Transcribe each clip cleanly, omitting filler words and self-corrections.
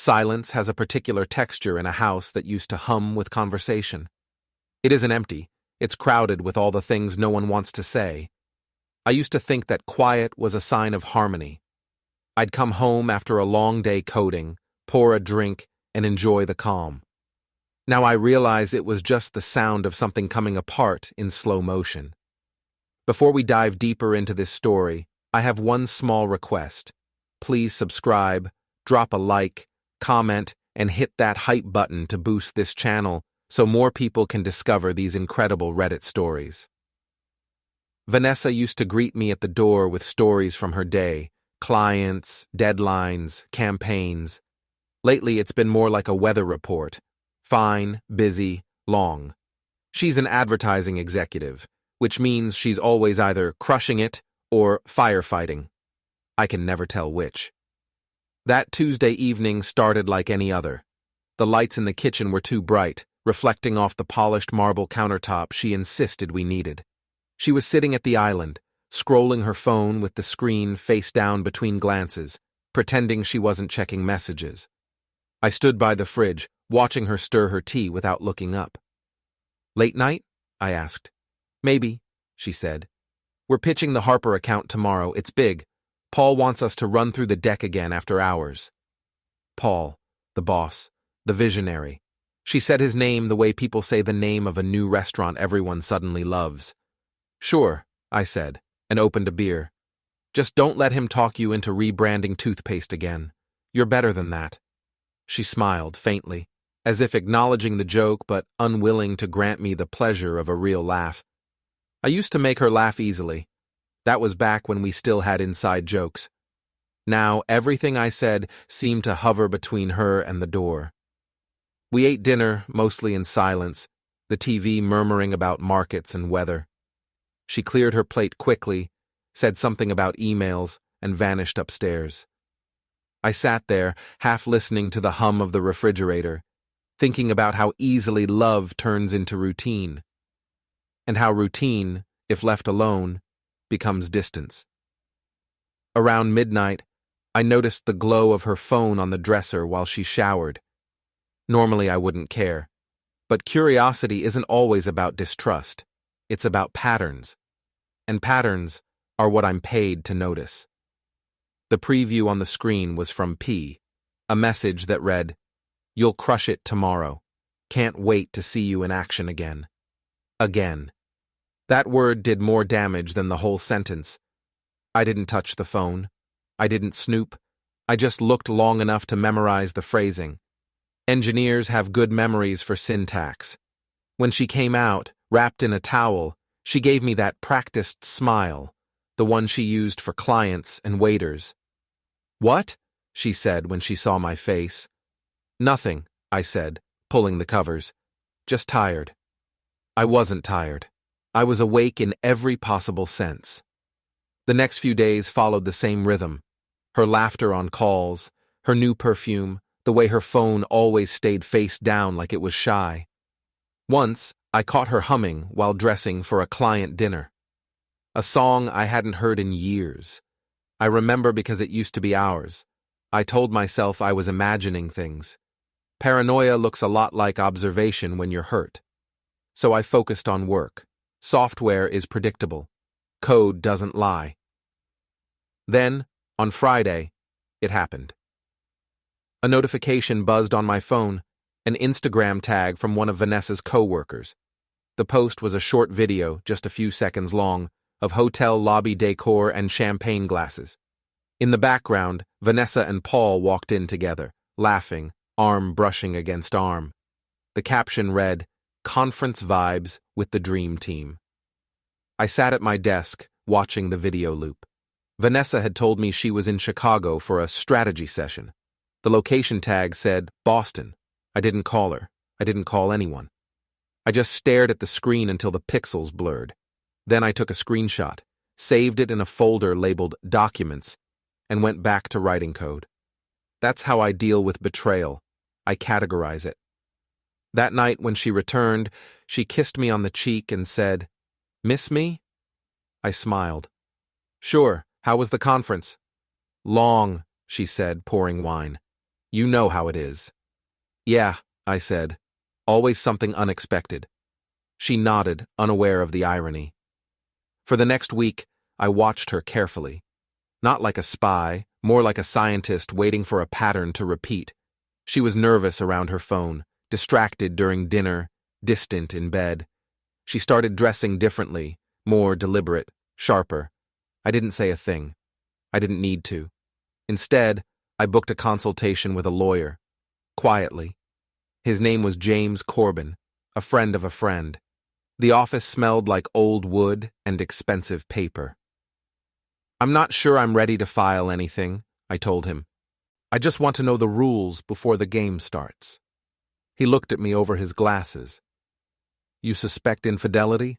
Silence has a particular texture in a house that used to hum with conversation. It isn't empty, it's crowded with all the things no one wants to say. I used to think that quiet was a sign of harmony. I'd come home after a long day coding, pour a drink, and enjoy the calm. Now I realize it was just the sound of something coming apart in slow motion. Before we dive deeper into this story, I have one small request. Please subscribe, drop a like, comment, and hit that hype button to boost this channel so more people can discover these incredible Reddit stories. Vanessa used to greet me at the door with stories from her day, clients, deadlines, campaigns. Lately, it's been more like a weather report. Fine, busy, long. She's an advertising executive, which means she's always either crushing it or firefighting. I can never tell which. That Tuesday evening started like any other. The lights in the kitchen were too bright, reflecting off the polished marble countertop she insisted we needed. She was sitting at the island, scrolling her phone with the screen face down between glances, pretending she wasn't checking messages. I stood by the fridge, watching her stir her tea without looking up. "Late night?" I asked. "Maybe," she said. "We're pitching the Harper account tomorrow. It's big. Paul wants us to run through the deck again after hours." Paul, the boss, the visionary. She said his name the way people say the name of a new restaurant everyone suddenly loves. "Sure," I said, and opened a beer. "Just don't let him talk you into rebranding toothpaste again. You're better than that." She smiled faintly, as if acknowledging the joke but unwilling to grant me the pleasure of a real laugh. I used to make her laugh easily. That was back when we still had inside jokes. Now, everything I said seemed to hover between her and the door. We ate dinner, mostly in silence, the TV murmuring about markets and weather. She cleared her plate quickly, said something about emails, and vanished upstairs. I sat there, half listening to the hum of the refrigerator, thinking about how easily love turns into routine, and how routine, if left alone, becomes distance. Around midnight, I noticed the glow of her phone on the dresser while she showered. Normally I wouldn't care, but curiosity isn't always about distrust. It's about patterns, and patterns are what I'm paid to notice. The preview on the screen was from P, a message that read, "You'll crush it tomorrow. Can't wait to see you in action again." Again. That word did more damage than the whole sentence. I didn't touch the phone. I didn't snoop. I just looked long enough to memorize the phrasing. Engineers have good memories for syntax. When she came out, wrapped in a towel, she gave me that practiced smile, the one she used for clients and waiters. "What?" she said when she saw my face. "Nothing," I said, pulling the covers. "Just tired." I wasn't tired. I was awake in every possible sense. The next few days followed the same rhythm. Her laughter on calls, her new perfume, the way her phone always stayed face down like it was shy. Once, I caught her humming while dressing for a client dinner. A song I hadn't heard in years. I remember because it used to be ours. I told myself I was imagining things. Paranoia looks a lot like observation when you're hurt. So I focused on work. Software is predictable. Code doesn't lie. Then, on Friday, it happened. A notification buzzed on my phone, an Instagram tag from one of Vanessa's co-workers. The post was a short video, just a few seconds long, of hotel lobby decor and champagne glasses. In the background, Vanessa and Paul walked in together, laughing, arm brushing against arm. The caption read, "Conference vibes with the dream team." I sat at my desk, watching the video loop. Vanessa had told me she was in Chicago for a strategy session. The location tag said Boston. I didn't call her. I didn't call anyone. I just stared at the screen until the pixels blurred. Then I took a screenshot, saved it in a folder labeled Documents, and went back to writing code. That's how I deal with betrayal. I categorize it. That night when she returned, she kissed me on the cheek and said, "Miss me?" I smiled. "Sure, how was the conference?" "Long," she said, pouring wine. You know how it is. Yeah, I said. Always something unexpected. She nodded, unaware of the irony. For the next week, I watched her carefully. Not like a spy, more like a scientist waiting for a pattern to repeat. She was nervous around her phone, distracted during dinner, distant in bed. She started dressing differently, more deliberate, sharper. I didn't say a thing. I didn't need to. Instead, I booked a consultation with a lawyer. Quietly. His name was James Corbin, a friend of a friend. The office smelled like old wood and expensive paper. I'm not sure I'm ready to file anything, I told him. I just want to know the rules before the game starts. He looked at me over his glasses. You suspect infidelity?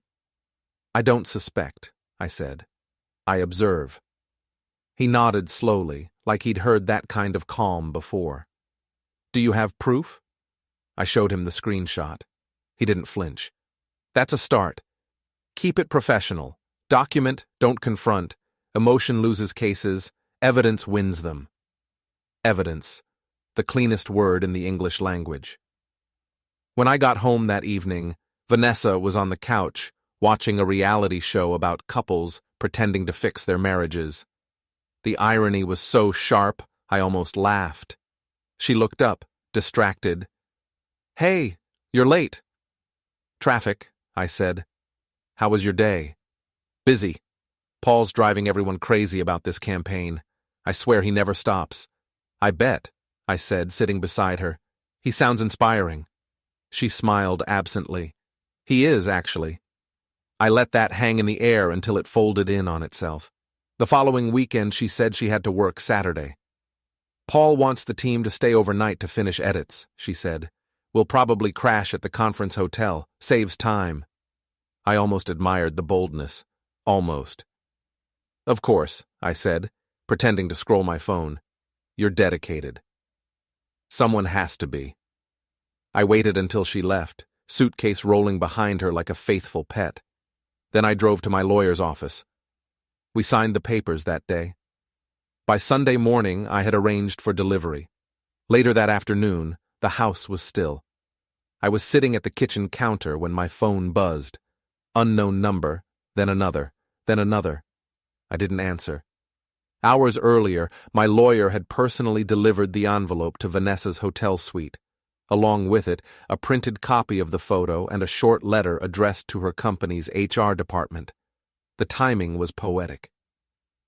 I don't suspect, I said. I observe. He nodded slowly, like he'd heard that kind of calm before. Do you have proof? I showed him the screenshot. He didn't flinch. That's a start. Keep it professional. Document, don't confront. Emotion loses cases. Evidence wins them. Evidence, the cleanest word in the English language. When I got home that evening, Vanessa was on the couch, watching a reality show about couples pretending to fix their marriages. The irony was so sharp, I almost laughed. She looked up, distracted. Hey, you're late. Traffic, I said. How was your day? Busy. Paul's driving everyone crazy about this campaign. I swear he never stops. I bet, I said, sitting beside her. He sounds inspiring. She smiled absently. He is, actually. I let that hang in the air until it folded in on itself. The following weekend, she said she had to work Saturday. Paul wants the team to stay overnight to finish edits, she said. We'll probably crash at the conference hotel. Saves time. I almost admired the boldness. Almost. Of course, I said, pretending to scroll my phone. You're dedicated. Someone has to be. I waited until she left, suitcase rolling behind her like a faithful pet. Then I drove to my lawyer's office. We signed the papers that day. By Sunday morning, I had arranged for delivery. Later that afternoon, the house was still. I was sitting at the kitchen counter when my phone buzzed. Unknown number, then another, then another. I didn't answer. Hours earlier, my lawyer had personally delivered the envelope to Vanessa's hotel suite. Along with it, a printed copy of the photo and a short letter addressed to her company's HR department. The timing was poetic.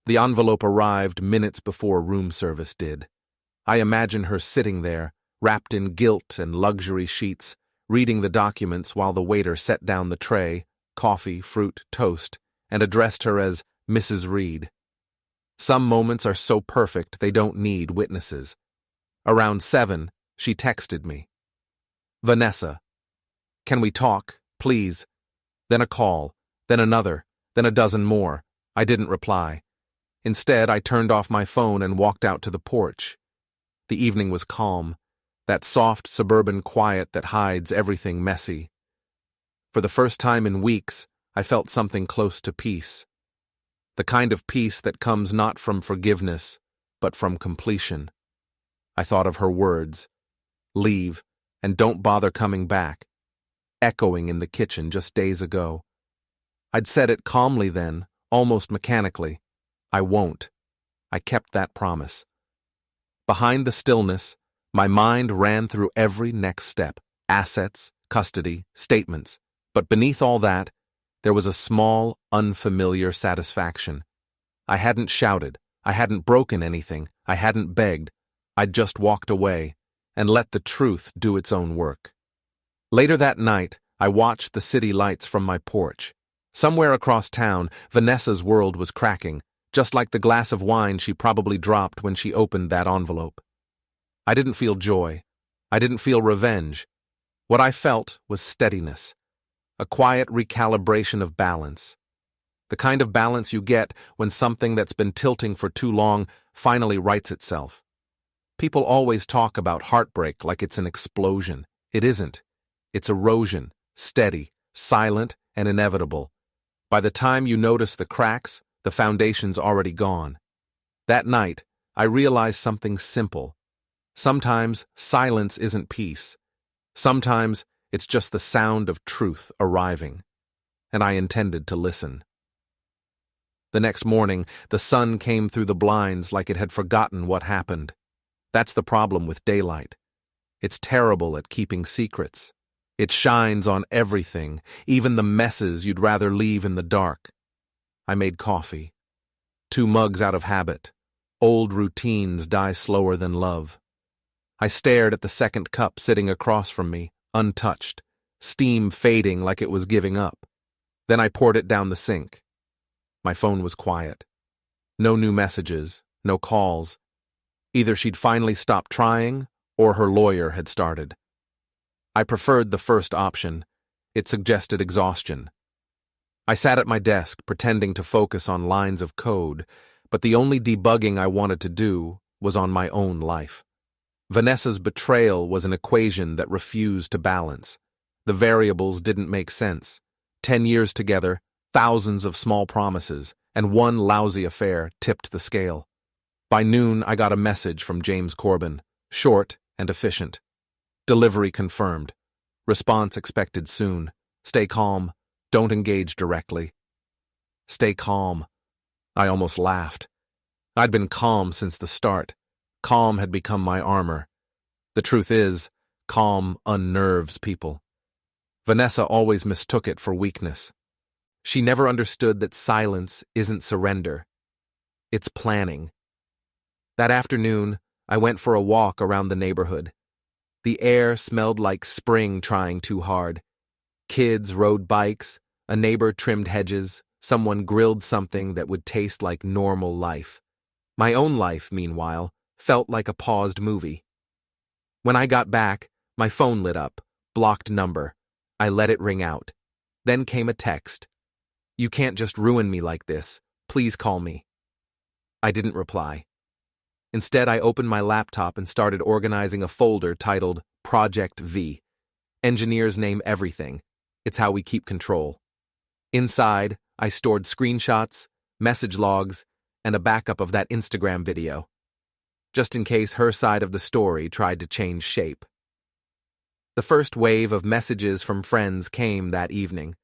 The envelope arrived minutes before room service did. I imagine her sitting there, wrapped in gilt and luxury sheets, reading the documents while the waiter set down the tray, coffee, fruit, toast, and addressed her as Mrs. Reed. Some moments are so perfect they don't need witnesses. Around 7, she texted me. Vanessa, can we talk, please? Then a call, then another, then a dozen more. I didn't reply. Instead, I turned off my phone and walked out to the porch. The evening was calm, that soft suburban quiet that hides everything messy. For the first time in weeks, I felt something close to peace. The kind of peace that comes not from forgiveness, but from completion. I thought of her words, leave, and don't bother coming back, echoing in the kitchen just days ago. I'd said it calmly then, almost mechanically. I won't. I kept that promise. Behind the stillness, my mind ran through every next step, assets, custody, statements. But beneath all that, there was a small, unfamiliar satisfaction. I hadn't shouted, I hadn't broken anything, I hadn't begged. I'd just walked away and let the truth do its own work. Later that night, I watched the city lights from my porch. Somewhere across town, Vanessa's world was cracking, just like the glass of wine she probably dropped when she opened that envelope. I didn't feel joy. I didn't feel revenge. What I felt was steadiness. A quiet recalibration of balance. The kind of balance you get when something that's been tilting for too long finally rights itself. People always talk about heartbreak like it's an explosion. It isn't. It's erosion, steady, silent, and inevitable. By the time you notice the cracks, the foundation's already gone. That night, I realized something simple. Sometimes silence isn't peace. Sometimes it's just the sound of truth arriving. And I intended to listen. The next morning, the sun came through the blinds like it had forgotten what happened. That's the problem with daylight. It's terrible at keeping secrets. It shines on everything, even the messes you'd rather leave in the dark. I made coffee. 2 mugs out of habit. Old routines die slower than love. I stared at the second cup sitting across from me, untouched, steam fading like it was giving up. Then I poured it down the sink. My phone was quiet. No new messages, no calls. Either she'd finally stopped trying, or her lawyer had started. I preferred the first option. It suggested exhaustion. I sat at my desk, pretending to focus on lines of code, but the only debugging I wanted to do was on my own life. Vanessa's betrayal was an equation that refused to balance. The variables didn't make sense. 10 years together, thousands of small promises, and one lousy affair tipped the scale. By noon, I got a message from James Corbin, short and efficient. Delivery confirmed. Response expected soon. Stay calm. Don't engage directly. Stay calm. I almost laughed. I'd been calm since the start. Calm had become my armor. The truth is, calm unnerves people. Vanessa always mistook it for weakness. She never understood that silence isn't surrender. It's planning. That afternoon, I went for a walk around the neighborhood. The air smelled like spring trying too hard. Kids rode bikes, a neighbor trimmed hedges, someone grilled something that would taste like normal life. My own life, meanwhile, felt like a paused movie. When I got back, my phone lit up, blocked number. I let it ring out. Then came a text. "You can't just ruin me like this. Please call me." I didn't reply. Instead, I opened my laptop and started organizing a folder titled Project V. Engineers name everything. It's how we keep control. Inside, I stored screenshots, message logs, and a backup of that Instagram video, just in case her side of the story tried to change shape. The first wave of messages from friends came that evening.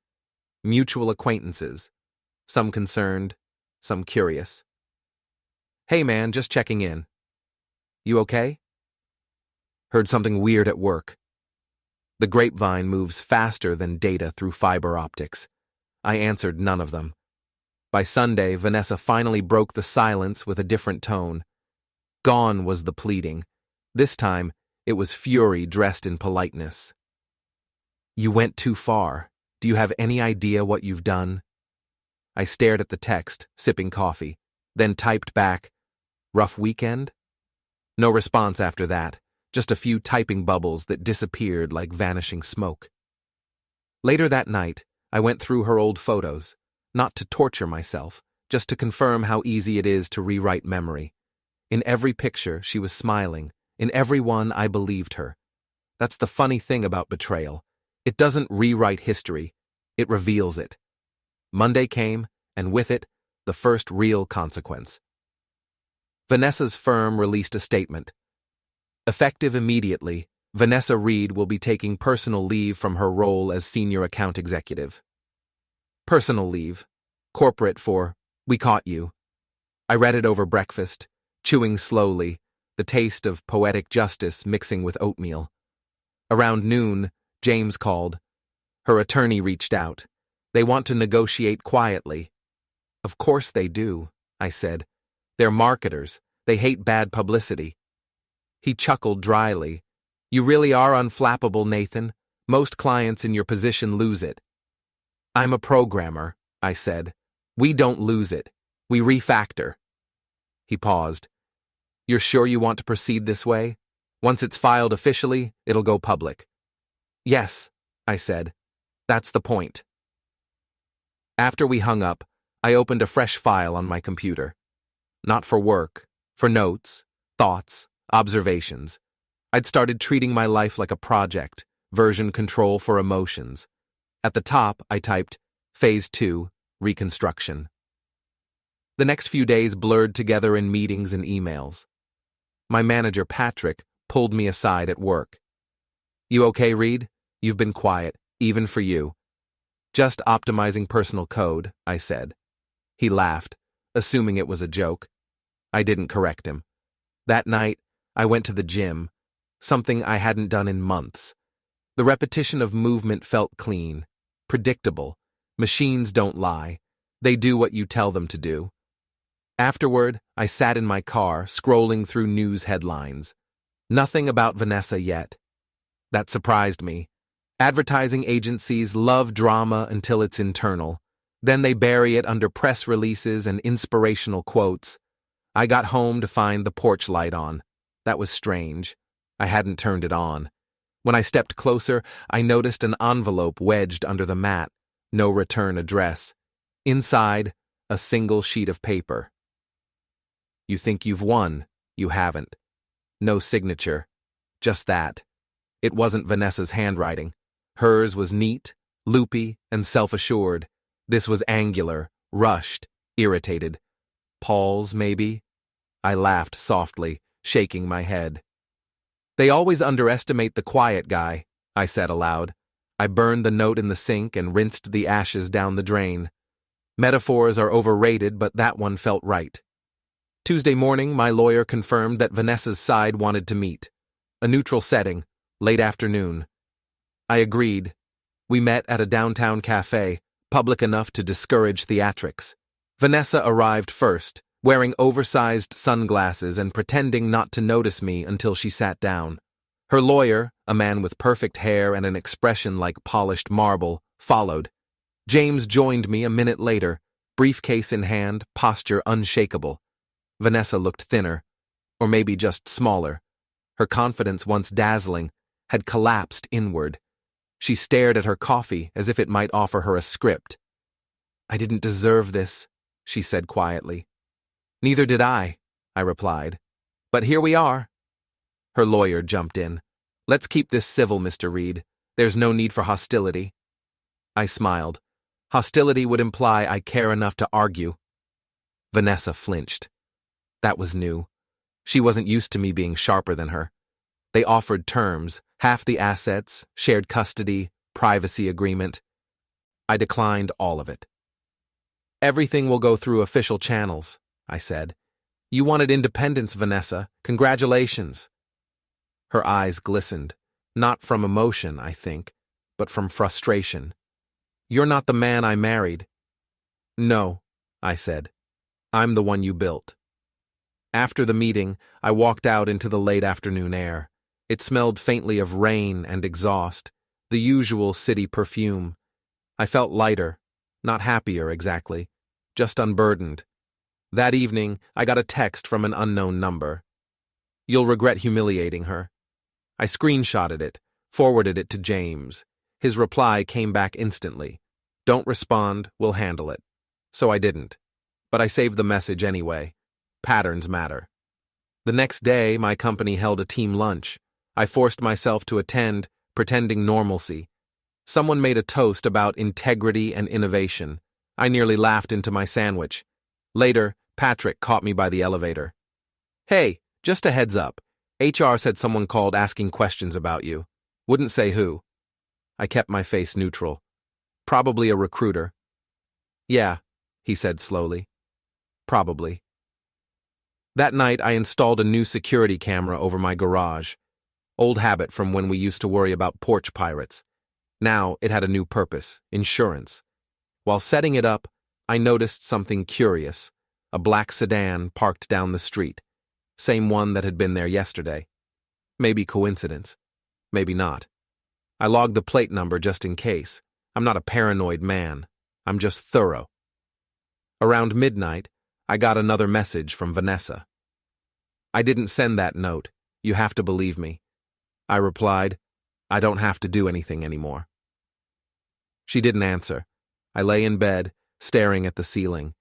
Mutual acquaintances, some concerned, some curious. "Hey man, just checking in. You okay? Heard something weird at work." The grapevine moves faster than data through fiber optics. I answered none of them. By Sunday, Vanessa finally broke the silence with a different tone. Gone was the pleading. This time, it was fury dressed in politeness. "You went too far. Do you have any idea what you've done?" I stared at the text, sipping coffee, then typed back, "Rough weekend?" No response after that, just a few typing bubbles that disappeared like vanishing smoke. Later that night, I went through her old photos, not to torture myself, just to confirm how easy it is to rewrite memory. In every picture, she was smiling. In every one, I believed her. That's the funny thing about betrayal. It doesn't rewrite history, it reveals it. Monday came, and with it, the first real consequence. Vanessa's firm released a statement. Effective immediately, Vanessa Reed will be taking personal leave from her role as senior account executive. Personal leave. Corporate for, "We caught you." I read it over breakfast, chewing slowly, the taste of poetic justice mixing with oatmeal. Around noon, James called. Her attorney reached out. "They want to negotiate quietly." "Of course they do," I said. "They're marketers. They hate bad publicity." He chuckled dryly. "You really are unflappable, Nathan. Most clients in your position lose it." "I'm a programmer," I said. "We don't lose it. We refactor." He paused. "You're sure you want to proceed this way? Once it's filed officially, it'll go public." "Yes," I said. "That's the point." After we hung up, I opened a fresh file on my computer. Not for work, for notes, thoughts, observations. I'd started treating my life like a project, version control for emotions. At the top, I typed, Phase 2, Reconstruction. The next few days blurred together in meetings and emails. My manager, Patrick, pulled me aside at work. "You okay, Reed? You've been quiet, even for you." "Just optimizing personal code," I said. He laughed, assuming it was a joke. I didn't correct him. That night, I went to the gym, something I hadn't done in months. The repetition of movement felt clean, predictable. Machines don't lie. They do what you tell them to do. Afterward, I sat in my car, scrolling through news headlines. Nothing about Vanessa yet. That surprised me. Advertising agencies love drama until it's internal. Then they bury it under press releases and inspirational quotes. I got home to find the porch light on. That was strange. I hadn't turned it on. When I stepped closer, I noticed an envelope wedged under the mat. No return address. Inside, a single sheet of paper. "You think you've won. You haven't." No signature. Just that. It wasn't Vanessa's handwriting. Hers was neat, loopy, and self-assured. This was angular, rushed, irritated. Paul's, maybe? I laughed softly, shaking my head. "They always underestimate the quiet guy," I said aloud. I burned the note in the sink and rinsed the ashes down the drain. Metaphors are overrated, but that one felt right. Tuesday morning, my lawyer confirmed that Vanessa's side wanted to meet. A neutral setting, late afternoon. I agreed. We met at a downtown cafe, public enough to discourage theatrics. Vanessa arrived first, wearing oversized sunglasses and pretending not to notice me until she sat down. Her lawyer, a man with perfect hair and an expression like polished marble, followed. James joined me a minute later, briefcase in hand, posture unshakable. Vanessa looked thinner, or maybe just smaller. Her confidence, once dazzling, had collapsed inward. She stared at her coffee as if it might offer her a script. "I didn't deserve this," she said quietly. "Neither did I," I replied. "But here we are." Her lawyer jumped in. "Let's keep this civil, Mr. Reed. There's no need for hostility." I smiled. Hostility would imply I care enough to argue. Vanessa flinched. That was new. She wasn't used to me being sharper than her. They offered terms, half the assets, shared custody, privacy agreement. I declined all of it. "Everything will go through official channels," I said. "You wanted independence, Vanessa. Congratulations." Her eyes glistened, not from emotion, I think, but from frustration. "You're not the man I married." "No," I said. "I'm the one you built." After the meeting, I walked out into the late afternoon air. It smelled faintly of rain and exhaust, the usual city perfume. I felt lighter, not happier exactly, just unburdened. That evening, I got a text from an unknown number. "You'll regret humiliating her." I screenshotted it, forwarded it to James. His reply came back instantly. "Don't respond, we'll handle it." So I didn't. But I saved the message anyway. Patterns matter. The next day, my company held a team lunch. I forced myself to attend, pretending normalcy. Someone made a toast about integrity and innovation. I nearly laughed into my sandwich. Later, Patrick caught me by the elevator. "Hey, just a heads up. HR said someone called asking questions about you. Wouldn't say who." I kept my face neutral. "Probably a recruiter." "Yeah," he said slowly. "Probably." That night, I installed a new security camera over my garage. Old habit from when we used to worry about porch pirates. Now it had a new purpose: insurance. While setting it up, I noticed something curious: a black sedan parked down the street. Same one that had been there yesterday. Maybe coincidence. Maybe not. I logged the plate number just in case. I'm not a paranoid man. I'm just thorough. Around midnight, I got another message from Vanessa. "I didn't send that note. You have to believe me." I replied, "I don't have to do anything anymore." She didn't answer. I lay in bed, staring at the ceiling.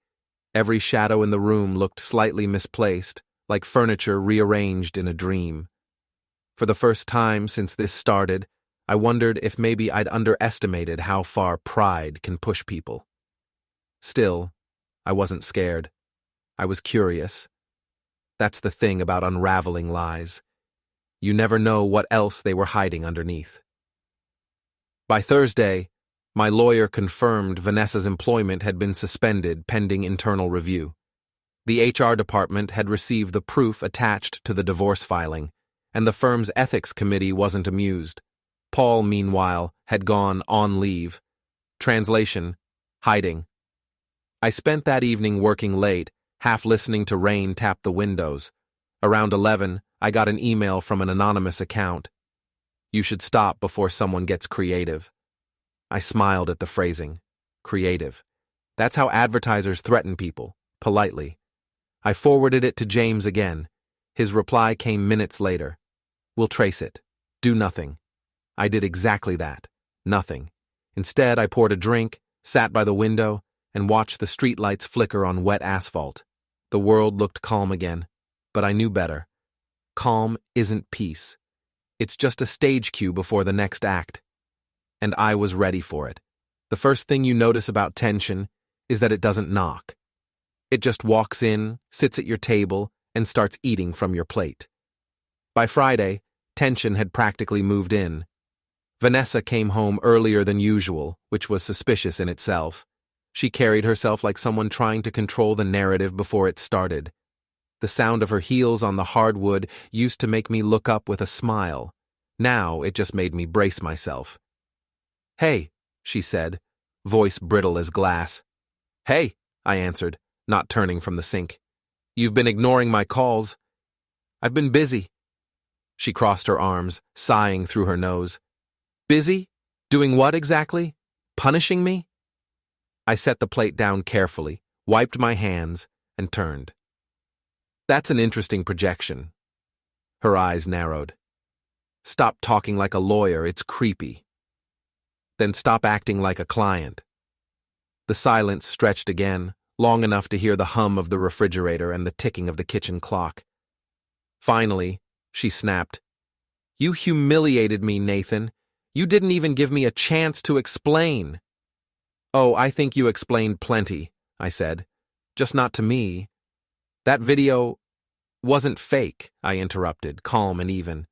Every shadow in the room looked slightly misplaced, like furniture rearranged in a dream. For the first time since this started, I wondered if maybe I'd underestimated how far pride can push people. Still, I wasn't scared. I was curious. That's the thing about unraveling lies. You never know what else they were hiding underneath. By Thursday, my lawyer confirmed Vanessa's employment had been suspended pending internal review. The HR department had received the proof attached to the divorce filing, and the firm's ethics committee wasn't amused. Paul, meanwhile, had gone on leave. Translation: hiding. I spent that evening working late, half listening to rain tap the windows. Around 11, I got an email from an anonymous account. You should stop before someone gets creative. I smiled at the phrasing. Creative. That's how advertisers threaten people, politely. I forwarded it to James again. His reply came minutes later. We'll trace it. Do nothing. I did exactly that. Nothing. Instead, I poured a drink, sat by the window, and watched the streetlights flicker on wet asphalt. The world looked calm again, but I knew better. Calm isn't peace. It's just a stage cue before the next act. And I was ready for it. The first thing you notice about tension is that it doesn't knock. It just walks in, sits at your table, and starts eating from your plate. By Friday, tension had practically moved in. Vanessa came home earlier than usual, which was suspicious in itself. She carried herself like someone trying to control the narrative before it started. The sound of her heels on the hardwood used to make me look up with a smile. Now it just made me brace myself. Hey, she said, voice brittle as glass. Hey, I answered, not turning from the sink. You've been ignoring my calls. I've been busy. She crossed her arms, sighing through her nose. Busy? Doing what exactly? Punishing me? I set the plate down carefully, wiped my hands, and turned. That's an interesting projection. Her eyes narrowed. Stop talking like a lawyer, it's creepy. Then stop acting like a client. The silence stretched again, long enough to hear the hum of the refrigerator and the ticking of the kitchen clock. Finally, she snapped. You humiliated me, Nathan. You didn't even give me a chance to explain. Oh, I think you explained plenty, I said. Just not to me. That video wasn't fake, I interrupted, calm and even.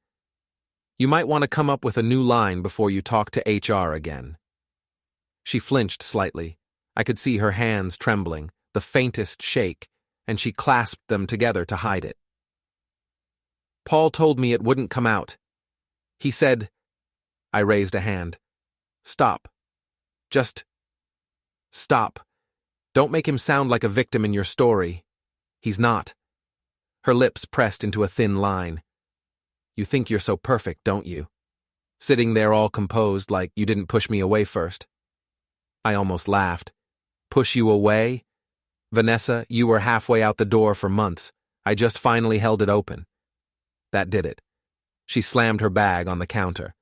You might want to come up with a new line before you talk to HR again. She flinched slightly. I could see her hands trembling, the faintest shake, and she clasped them together to hide it. Paul told me it wouldn't come out. He said... I raised a hand. Stop. Just... stop. Don't make him sound like a victim in your story. He's not. Her lips pressed into a thin line. You think you're so perfect, don't you? Sitting there all composed like you didn't push me away first. I almost laughed. Push you away? Vanessa, you were halfway out the door for months. I just finally held it open. That did it. She slammed her bag on the counter.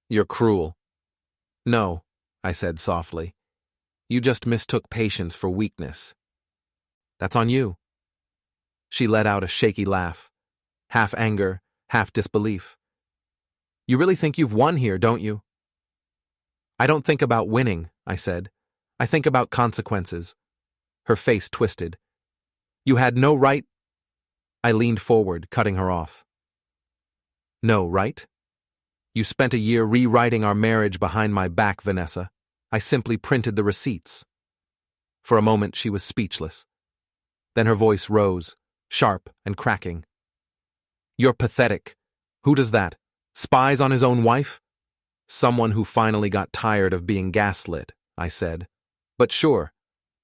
You're cruel. No, I said softly. You just mistook patience for weakness. That's on you. She let out a shaky laugh, half anger, half disbelief. You really think you've won here, don't you? I don't think about winning, I said. I think about consequences. Her face twisted. You had no right... I leaned forward, cutting her off. No, right? You spent a year rewriting our marriage behind my back, Vanessa. I simply printed the receipts. For a moment, she was speechless. Then her voice rose, sharp and cracking. You're pathetic. Who does that? Spies on his own wife? Someone who finally got tired of being gaslit, I said. But sure,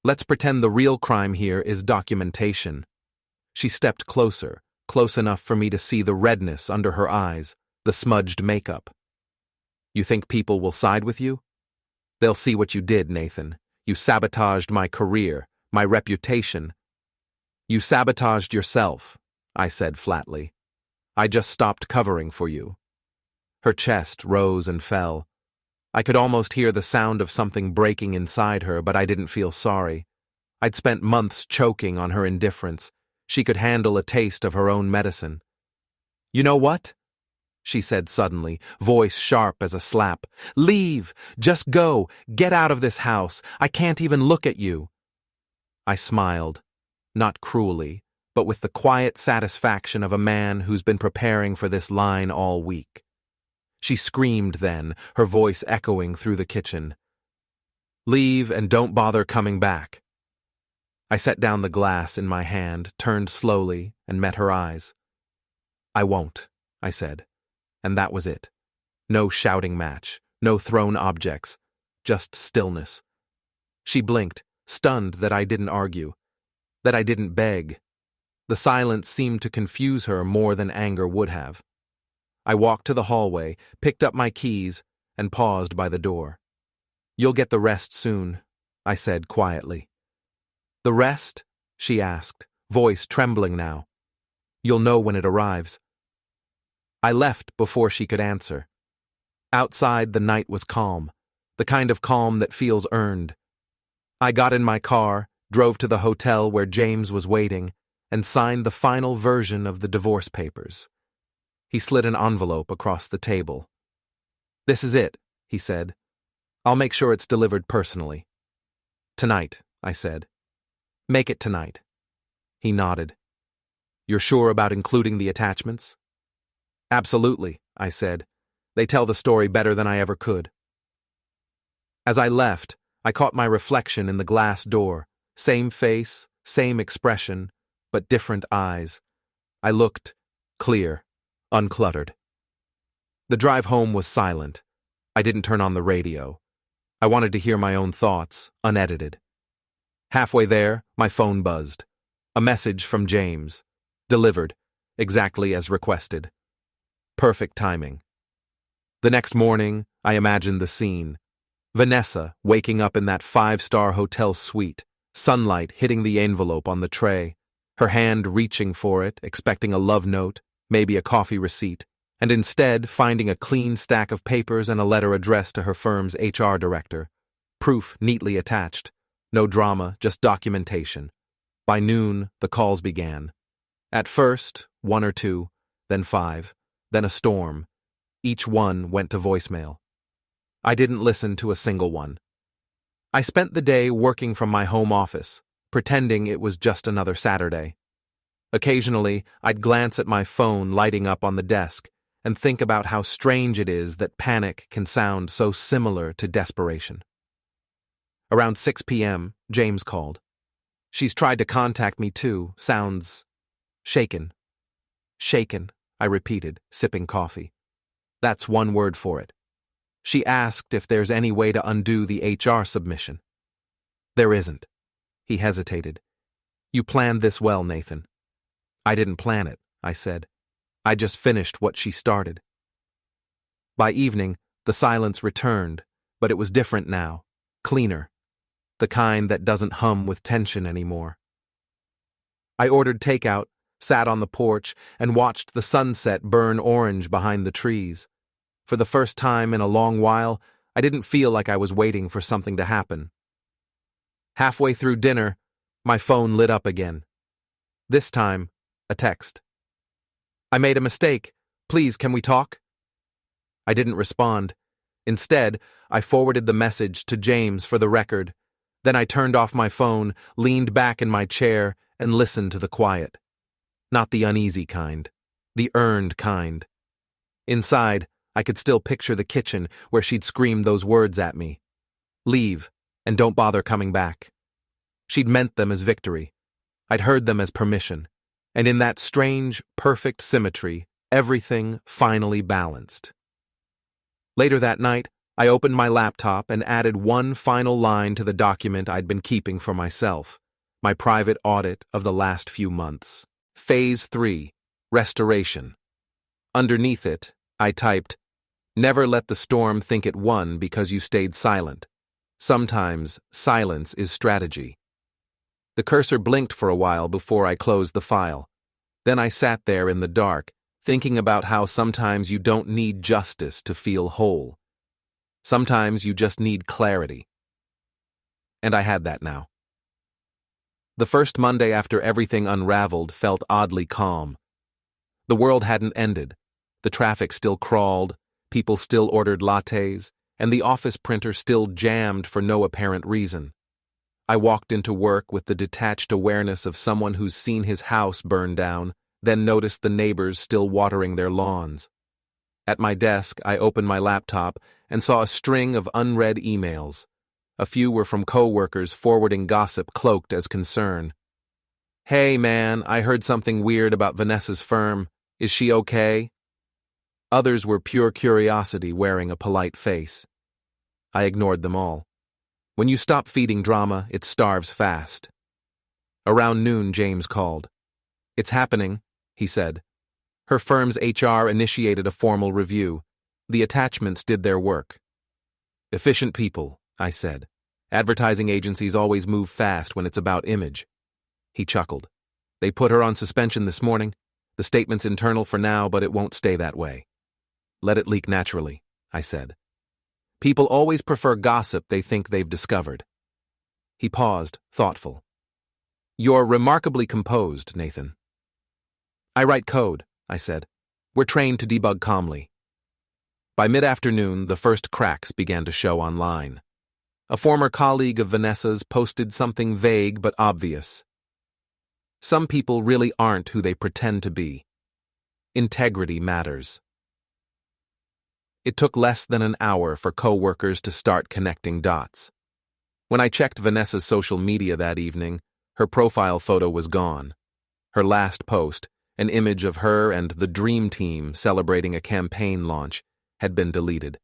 let's pretend the real crime here is documentation. She stepped closer, close enough for me to see the redness under her eyes, the smudged makeup. You think people will side with you? They'll see what you did, Nathan. You sabotaged my career, my reputation. You sabotaged yourself, I said flatly. I just stopped covering for you. Her chest rose and fell. I could almost hear the sound of something breaking inside her, but I didn't feel sorry. I'd spent months choking on her indifference. She could handle a taste of her own medicine. You know what? She said suddenly, voice sharp as a slap. Leave! Just go! Get out of this house! I can't even look at you! I smiled, not cruelly, but with the quiet satisfaction of a man who's been preparing for this line all week. She screamed then, her voice echoing through the kitchen. "Leave and don't bother coming back." I set down the glass in my hand, turned slowly, and met her eyes. "I won't," I said, and that was it. No shouting match, no thrown objects, just stillness. She blinked, stunned that I didn't argue, that I didn't beg. The silence seemed to confuse her more than anger would have. I walked to the hallway, picked up my keys, and paused by the door. "You'll get the rest soon," I said quietly. "The rest?" she asked, voice trembling now. "You'll know when it arrives." I left before she could answer. Outside, the night was calm, the kind of calm that feels earned. I got in my car, drove to the hotel where James was waiting, and signed the final version of the divorce papers. He slid an envelope across the table. "This is it," he said. "I'll make sure it's delivered personally." "Tonight," I said. "Make it tonight." He nodded. "You're sure about including the attachments?" "Absolutely," I said. "They tell the story better than I ever could." As I left, I caught my reflection in the glass door. Same face, same expression, but different eyes. I looked clear, uncluttered. The drive home was silent. I didn't turn on the radio. I wanted to hear my own thoughts, unedited. Halfway there, my phone buzzed. A message from James. Delivered, exactly as requested. Perfect timing. The next morning, I imagined the scene. Vanessa waking up in that 5-star hotel suite, sunlight hitting the envelope on the tray, her hand reaching for it, expecting a love note, maybe a coffee receipt, and instead finding a clean stack of papers and a letter addressed to her firm's HR director. Proof neatly attached. No drama, just documentation. By noon, the calls began. At first, 1 or 2, then 5, then a storm. Each one went to voicemail. I didn't listen to a single one. I spent the day working from my home office, pretending it was just another Saturday. Occasionally, I'd glance at my phone lighting up on the desk and think about how strange it is that panic can sound so similar to desperation. Around 6 p.m., James called. "She's tried to contact me too. Sounds shaken." "Shaken," I repeated, sipping coffee. "That's one word for it." She asked if there's any way to undo the HR submission. "There isn't." He hesitated. "You planned this well, Nathan." "I didn't plan it," I said. "I just finished what she started." By evening, the silence returned, but it was different now, cleaner, the kind that doesn't hum with tension anymore. I ordered takeout, sat on the porch, and watched the sunset burn orange behind the trees. For the first time in a long while, I didn't feel like I was waiting for something to happen. Halfway through dinner, my phone lit up again. This time, a text. "I made a mistake. Please, can we talk?" I didn't respond. Instead, I forwarded the message to James for the record. Then I turned off my phone, leaned back in my chair, and listened to the quiet. Not the uneasy kind, the earned kind. Inside, I could still picture the kitchen where she'd screamed those words at me. "Leave, and don't bother coming back." She'd meant them as victory. I'd heard them as permission. And in that strange, perfect symmetry, everything finally balanced. Later that night, I opened my laptop and added one final line to the document I'd been keeping for myself, my private audit of the last few months. Phase 3, Restoration. Underneath it, I typed, "Never let the storm think it won because you stayed silent. Sometimes silence is strategy." The cursor blinked for a while before I closed the file. Then I sat there in the dark, thinking about how sometimes you don't need justice to feel whole. Sometimes you just need clarity. And I had that now. The first Monday after everything unraveled felt oddly calm. The world hadn't ended. The traffic still crawled, people still ordered lattes, and the office printer still jammed for no apparent reason. I walked into work with the detached awareness of someone who's seen his house burn down, then noticed the neighbors still watering their lawns. At my desk, I opened my laptop and saw a string of unread emails. A few were from co-workers forwarding gossip cloaked as concern. "Hey man, I heard something weird about Vanessa's firm. Is she okay?" Others were pure curiosity wearing a polite face. I ignored them all. When you stop feeding drama, it starves fast. Around noon, James called. "It's happening," he said. Her firm's HR initiated a formal review. The attachments did their work. "Efficient people," I said. "Advertising agencies always move fast when it's about image." He chuckled. "They put her on suspension this morning. The statement's internal for now, but it won't stay that way." "Let it leak naturally," I said. "People always prefer gossip they think they've discovered." He paused, thoughtful. "You're remarkably composed, Nathan." "I write code," I said. "We're trained to debug calmly." By mid-afternoon, the first cracks began to show online. A former colleague of Vanessa's posted something vague but obvious. Some people really aren't who they pretend to be. Integrity matters. It took less than an hour for co-workers to start connecting dots. When I checked Vanessa's social media that evening, her profile photo was gone. Her last post, an image of her and the Dream Team celebrating a campaign launch, had been deleted.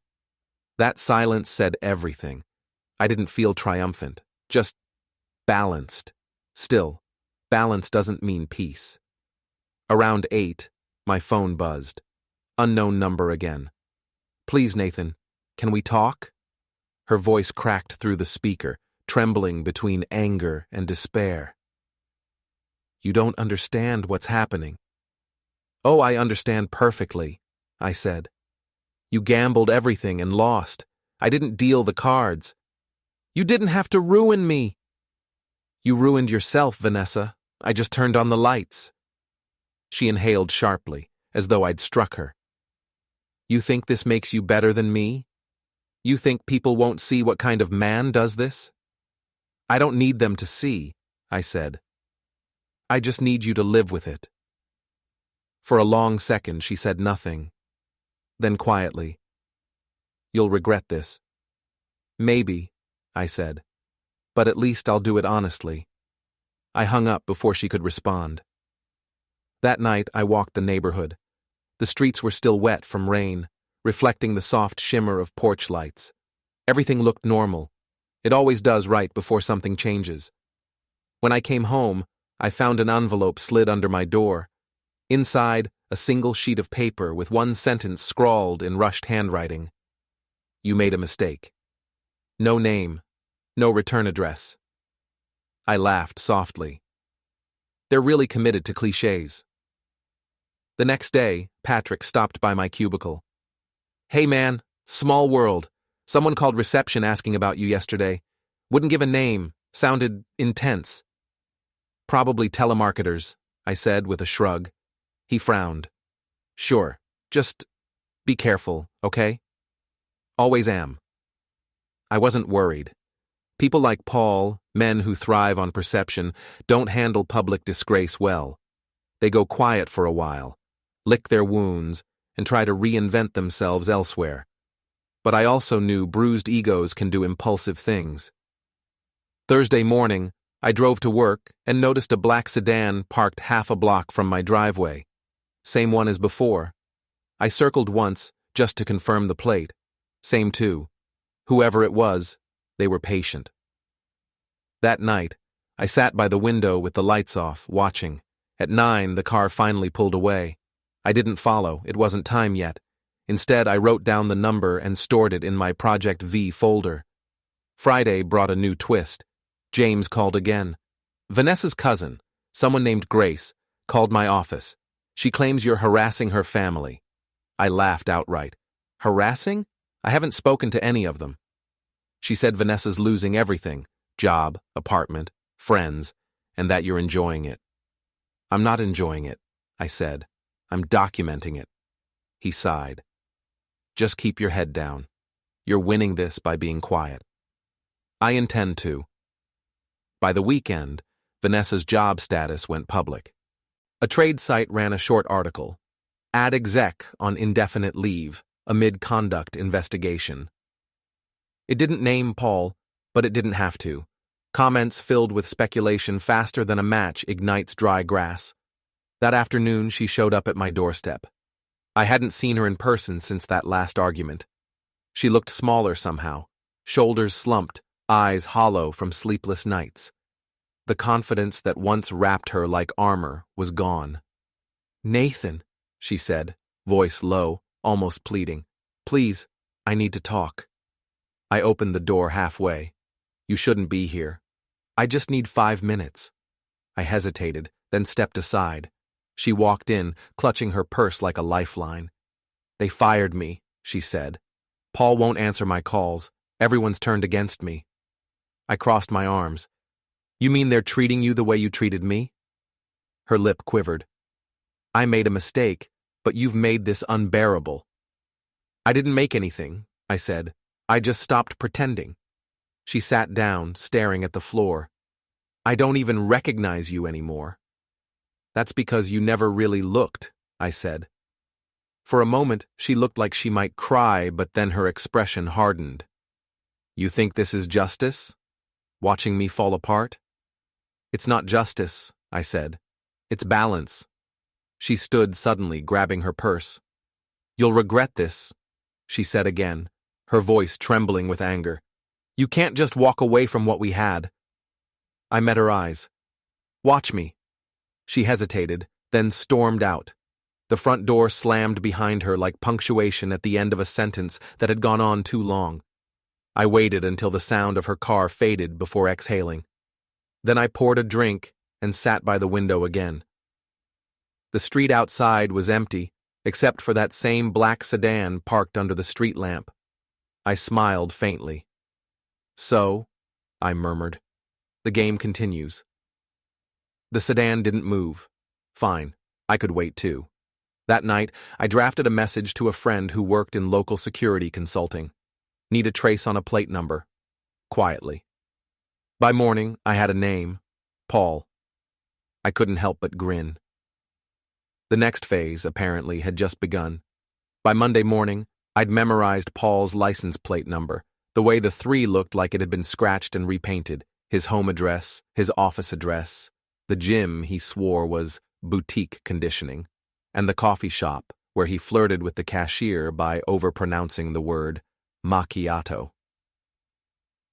That silence said everything. I didn't feel triumphant, just balanced. Still, balance doesn't mean peace. Around 8, my phone buzzed. Unknown number again. "Please, Nathan, can we talk?" Her voice cracked through the speaker, trembling between anger and despair. "You don't understand what's happening." "Oh, I understand perfectly," I said. "You gambled everything and lost. I didn't deal the cards." "You didn't have to ruin me." "You ruined yourself, Vanessa. I just turned on the lights." She inhaled sharply, as though I'd struck her. "You think this makes you better than me? You think people won't see what kind of man does this?" "I don't need them to see," I said. "I just need you to live with it." For a long second, she said nothing. Then quietly, "You'll regret this." "Maybe," I said, "but at least I'll do it honestly." I hung up before she could respond. That night, I walked the neighborhood. The streets were still wet from rain, reflecting the soft shimmer of porch lights. Everything looked normal. It always does right before something changes. When I came home, I found an envelope slid under my door. Inside, a single sheet of paper with one sentence scrawled in rushed handwriting. "You made a mistake." No name, no return address. I laughed softly. They're really committed to cliches. The next day, Patrick stopped by my cubicle. "Hey man, small world. Someone called reception asking about you yesterday. Wouldn't give a name, sounded intense." "Probably telemarketers," I said with a shrug. He frowned. "Sure, just be careful, okay?" "Always am." I wasn't worried. People like Paul, men who thrive on perception, don't handle public disgrace well. They go quiet for a while, lick their wounds, and try to reinvent themselves elsewhere. But I also knew bruised egos can do impulsive things. Thursday morning, I drove to work and noticed a black sedan parked half a block from my driveway. Same one as before. I circled once, just to confirm the plate. Same too. Whoever it was, they were patient. That night, I sat by the window with the lights off, watching. At 9, the car finally pulled away. I didn't follow, it wasn't time yet. Instead, I wrote down the number and stored it in my Project V folder. Friday brought a new twist. James called again. Vanessa's cousin, someone named Grace, called my office. She claims you're harassing her family. I laughed outright. Harassing? I haven't spoken to any of them. She said Vanessa's losing everything, job, apartment, friends, and that you're enjoying it. I'm not enjoying it, I said. I'm documenting it. He sighed. Just keep your head down. You're winning this by being quiet. I intend to. By the weekend, Vanessa's job status went public. A trade site ran a short article, "Ad exec on indefinite leave, amid conduct investigation." It didn't name Paul, but it didn't have to. Comments filled with speculation faster than a match ignites dry grass. That afternoon, she showed up at my doorstep. I hadn't seen her in person since that last argument. She looked smaller somehow, shoulders slumped, eyes hollow from sleepless nights. The confidence that once wrapped her like armor was gone. "Nathan," she said, voice low, almost pleading, "please, I need to talk." I opened the door halfway. "You shouldn't be here. I just need 5 minutes." I hesitated, then stepped aside. She walked in, clutching her purse like a lifeline. "They fired me," she said. "Paul won't answer my calls. Everyone's turned against me." I crossed my arms. "You mean they're treating you the way you treated me?" Her lip quivered. "I made a mistake, but you've made this unbearable." "I didn't make anything," I said. "I just stopped pretending." She sat down, staring at the floor. "I don't even recognize you anymore." "That's because you never really looked," I said. For a moment, she looked like she might cry, but then her expression hardened. "You think this is justice? Watching me fall apart?" "It's not justice," I said. "It's balance." She stood suddenly, grabbing her purse. "You'll regret this," she said again, her voice trembling with anger. "You can't just walk away from what we had." I met her eyes. "Watch me." She hesitated, then stormed out. The front door slammed behind her like punctuation at the end of a sentence that had gone on too long. I waited until the sound of her car faded before exhaling. Then I poured a drink and sat by the window again. The street outside was empty, except for that same black sedan parked under the street lamp. I smiled faintly. "So," I murmured, "the game continues." The sedan didn't move. Fine, I could wait too. That night, I drafted a message to a friend who worked in local security consulting. "Need a trace on a plate number." Quietly. By morning, I had a name. Paul. I couldn't help but grin. The next phase, apparently, had just begun. By Monday morning, I'd memorized Paul's license plate number, the way the 3 looked like it had been scratched and repainted, his home address, his office address, the gym he swore was boutique conditioning, and the coffee shop where he flirted with the cashier by overpronouncing the word macchiato.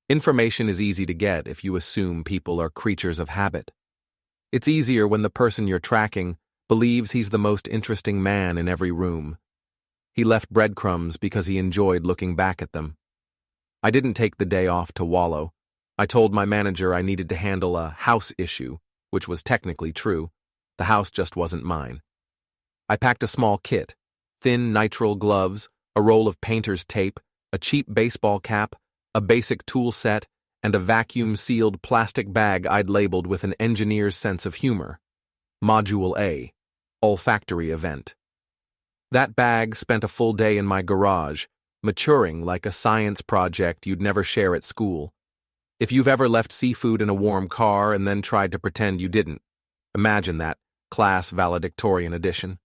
Information is easy to get if you assume people are creatures of habit. It's easier when the person you're tracking believes he's the most interesting man in every room. He left breadcrumbs because he enjoyed looking back at them. I didn't take the day off to wallow. I told my manager I needed to handle a house issue, which was technically true. The house just wasn't mine. I packed a small kit, thin nitrile gloves, a roll of painter's tape, a cheap baseball cap, a basic tool set, and a vacuum-sealed plastic bag I'd labeled with an engineer's sense of humor. Module A, olfactory event. That bag spent a full day in my garage, maturing like a science project you'd never share at school. If you've ever left seafood in a warm car and then tried to pretend you didn't, imagine that, class valedictorian edition.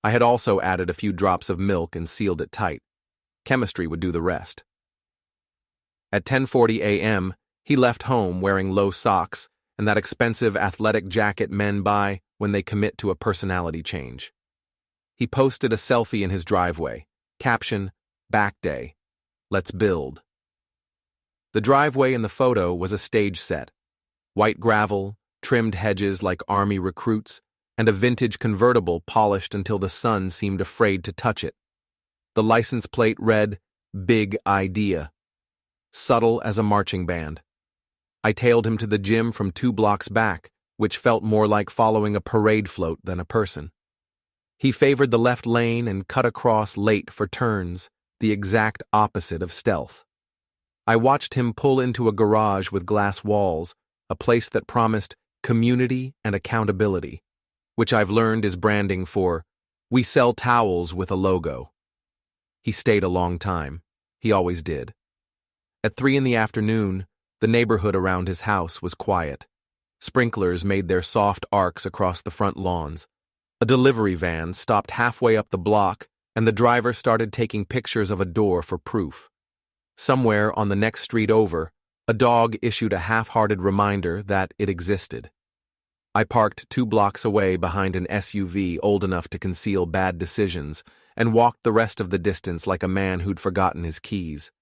I had also added a few drops of milk and sealed it tight. Chemistry would do the rest. At 10:40 a.m., he left home wearing low socks and that expensive athletic jacket men buy when they commit to a personality change. He posted a selfie in his driveway. Caption, "Back day. Let's build." The driveway in the photo was a stage set. White gravel, trimmed hedges like army recruits, and a vintage convertible polished until the sun seemed afraid to touch it. The license plate read, "Big Idea." Subtle as a marching band. I tailed him to the gym from 2 blocks back, which felt more like following a parade float than a person. He favored the left lane and cut across late for turns, the exact opposite of stealth. I watched him pull into a garage with glass walls, a place that promised community and accountability, which I've learned is branding for, "We sell towels with a logo." He stayed a long time. He always did. At 3 in the afternoon, The neighborhood around his house was quiet. Sprinklers made their soft arcs across the front lawns. A delivery van stopped halfway up the block, and the driver started taking pictures of a door for proof. Somewhere on the next street over, a dog issued a half-hearted reminder that it existed. I parked 2 blocks away behind an SUV old enough to conceal bad decisions and walked the rest of the distance like a man who'd forgotten his keys.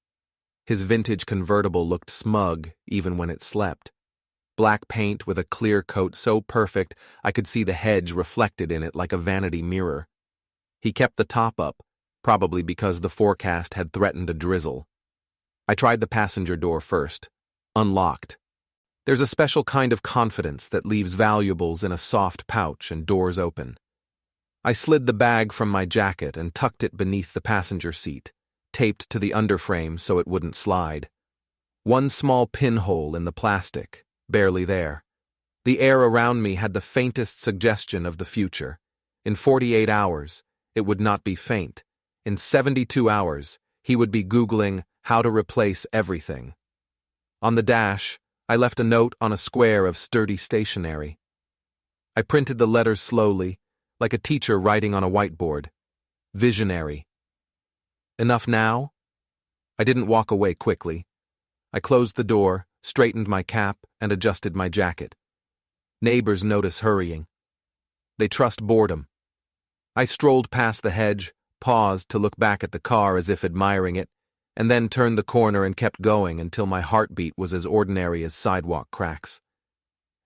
His vintage convertible looked smug even when it slept. Black paint with a clear coat so perfect I could see the hedge reflected in it like a vanity mirror. He kept the top up, probably because the forecast had threatened a drizzle. I tried the passenger door first. Unlocked. There's a special kind of confidence that leaves valuables in a soft pouch and doors open. I slid the bag from my jacket and tucked it beneath the passenger seat, taped to the underframe so it wouldn't slide. One small pinhole in the plastic, barely there. The air around me had the faintest suggestion of the future. In 48 hours, it would not be faint. In 72 hours, he would be Googling how to replace everything. On the dash, I left a note on a square of sturdy stationery. I printed the letters slowly, like a teacher writing on a whiteboard. Visionary. Enough now? I didn't walk away quickly. I closed the door, straightened my cap, and adjusted my jacket. Neighbors notice hurrying. They trust boredom. I strolled past the hedge, paused to look back at the car as if admiring it, and then turned the corner and kept going until my heartbeat was as ordinary as sidewalk cracks.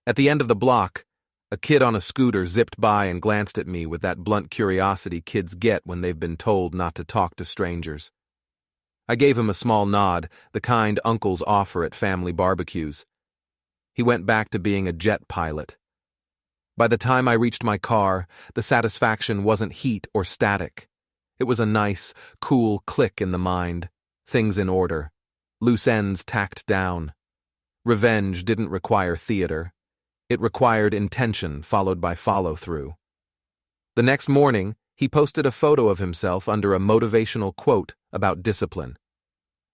At the end of the block, a kid on a scooter zipped by and glanced at me with that blunt curiosity kids get when they've been told not to talk to strangers. I gave him a small nod, the kind uncles offer at family barbecues. He went back to being a jet pilot. By the time I reached my car, the satisfaction wasn't heat or static. It was a nice, cool click in the mind. Things in order. Loose ends tacked down. Revenge didn't require theater. It required intention followed by follow-through. The next morning, he posted a photo of himself under a motivational quote about discipline.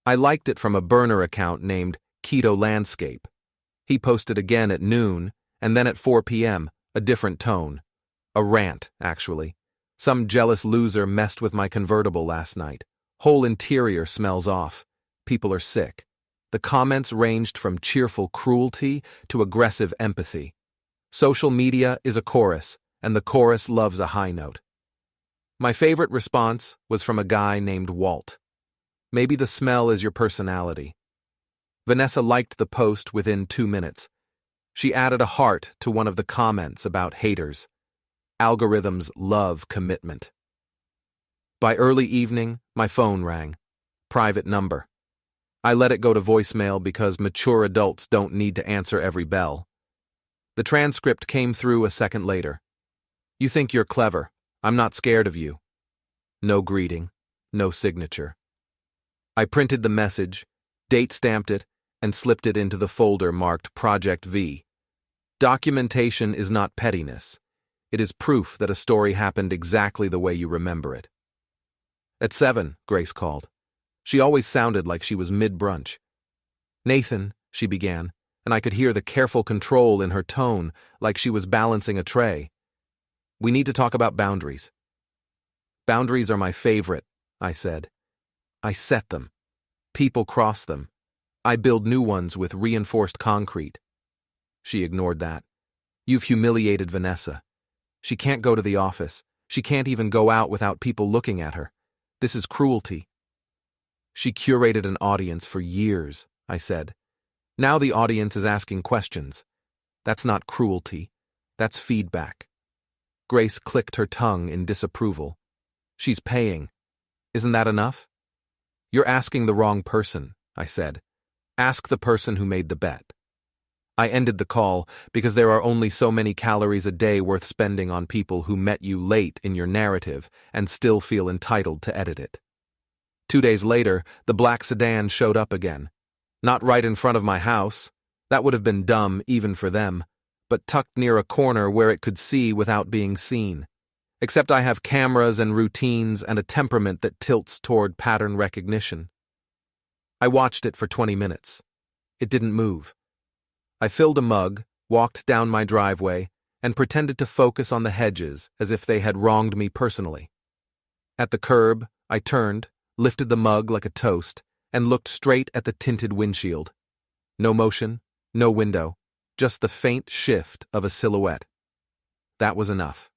I liked it from a burner account named Keto Landscape. He posted again at noon, and then at 4 p.m., a different tone. A rant, actually. Some jealous loser messed with my convertible last night. Whole interior smells off. People are sick. The comments ranged from cheerful cruelty to aggressive empathy. Social media is a chorus, and the chorus loves a high note. My favorite response was from a guy named Walt. Maybe the smell is your personality. Vanessa liked the post within 2 minutes. She added a heart to one of the comments about haters. Algorithms love commitment. By early evening, my phone rang. Private number. I let it go to voicemail because mature adults don't need to answer every bell. The transcript came through a second later. You think you're clever. I'm not scared of you. No greeting. No signature. I printed the message, date-stamped it, and slipped it into the folder marked Project V. Documentation is not pettiness. It is proof that a story happened exactly the way you remember it. At 7, Grace called. She always sounded like she was mid-brunch. Nathan, she began, and I could hear the careful control in her tone like she was balancing a tray. We need to talk about boundaries. Boundaries are my favorite, I said. I set them. People cross them. I build new ones with reinforced concrete. She ignored that. You've humiliated Vanessa. She can't go to the office. She can't even go out without people looking at her. This is cruelty. She curated an audience for years, I said. Now the audience is asking questions. That's not cruelty. That's feedback. Grace clicked her tongue in disapproval. She's paying. Isn't that enough? You're asking the wrong person, I said. Ask the person who made the bet. I ended the call because there are only so many calories a day worth spending on people who met you late in your narrative and still feel entitled to edit it. 2 days later, the black sedan showed up again. Not right in front of my house. That would have been dumb even for them, but tucked near a corner where it could see without being seen. Except I have cameras and routines and a temperament that tilts toward pattern recognition. I watched it for 20 minutes. It didn't move. I filled a mug, walked down my driveway, and pretended to focus on the hedges as if they had wronged me personally. At the curb, I turned, lifted the mug like a toast, and looked straight at the tinted windshield. No motion, no window, just the faint shift of a silhouette. That was enough.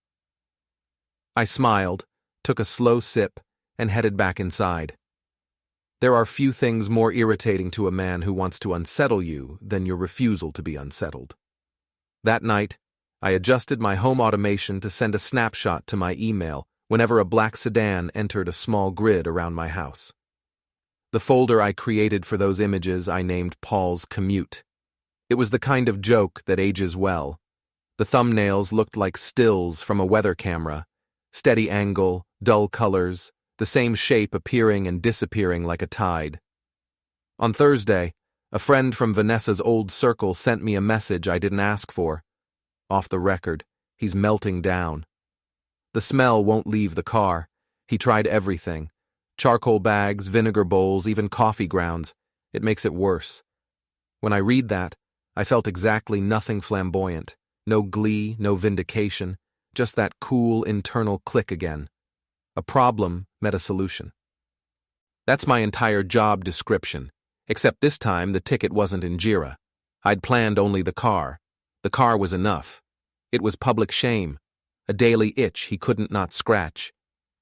I smiled, took a slow sip, and headed back inside. There are few things more irritating to a man who wants to unsettle you than your refusal to be unsettled. That night, I adjusted my home automation to send a snapshot to my email whenever a black sedan entered a small grid around my house. The folder I created for those images I named Paul's Commute. It was the kind of joke that ages well. The thumbnails looked like stills from a weather camera, steady angle, dull colors, the same shape appearing and disappearing like a tide. On Thursday, a friend from Vanessa's old circle sent me a message I didn't ask for. Off the record, he's melting down. The smell won't leave the car. He tried everything. Charcoal bags, vinegar bowls, even coffee grounds. It makes it worse. When I read that, I felt exactly nothing flamboyant. No glee, no vindication, just that cool internal click again. A problem met a solution. That's my entire job description, except this time the ticket wasn't in Jira. I'd planned only the car. The car was enough. It was public shame, a daily itch he couldn't not scratch.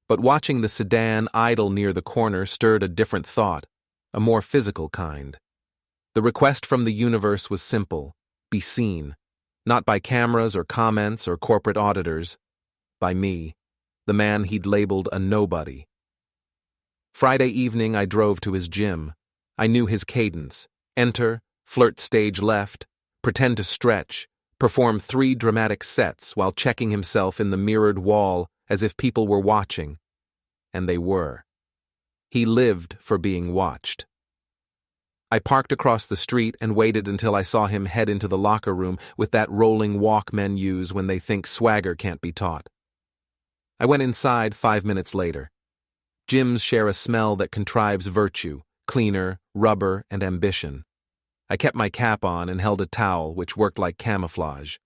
But watching the sedan idle near the corner stirred a different thought, a more physical kind. The request from the universe was simple: be seen. Not by cameras or comments or corporate auditors. By me, the man he'd labeled a nobody. Friday evening I drove to his gym. I knew his cadence: enter, flirt stage left, pretend to stretch, perform 3 dramatic sets while checking himself in the mirrored wall as if people were watching. And they were. He lived for being watched. I parked across the street and waited until I saw him head into the locker room with that rolling walk men use when they think swagger can't be taught. I went inside 5 minutes later. Gyms share a smell that contrives virtue, cleaner, rubber, and ambition. I kept my cap on and held a towel, which worked like camouflage.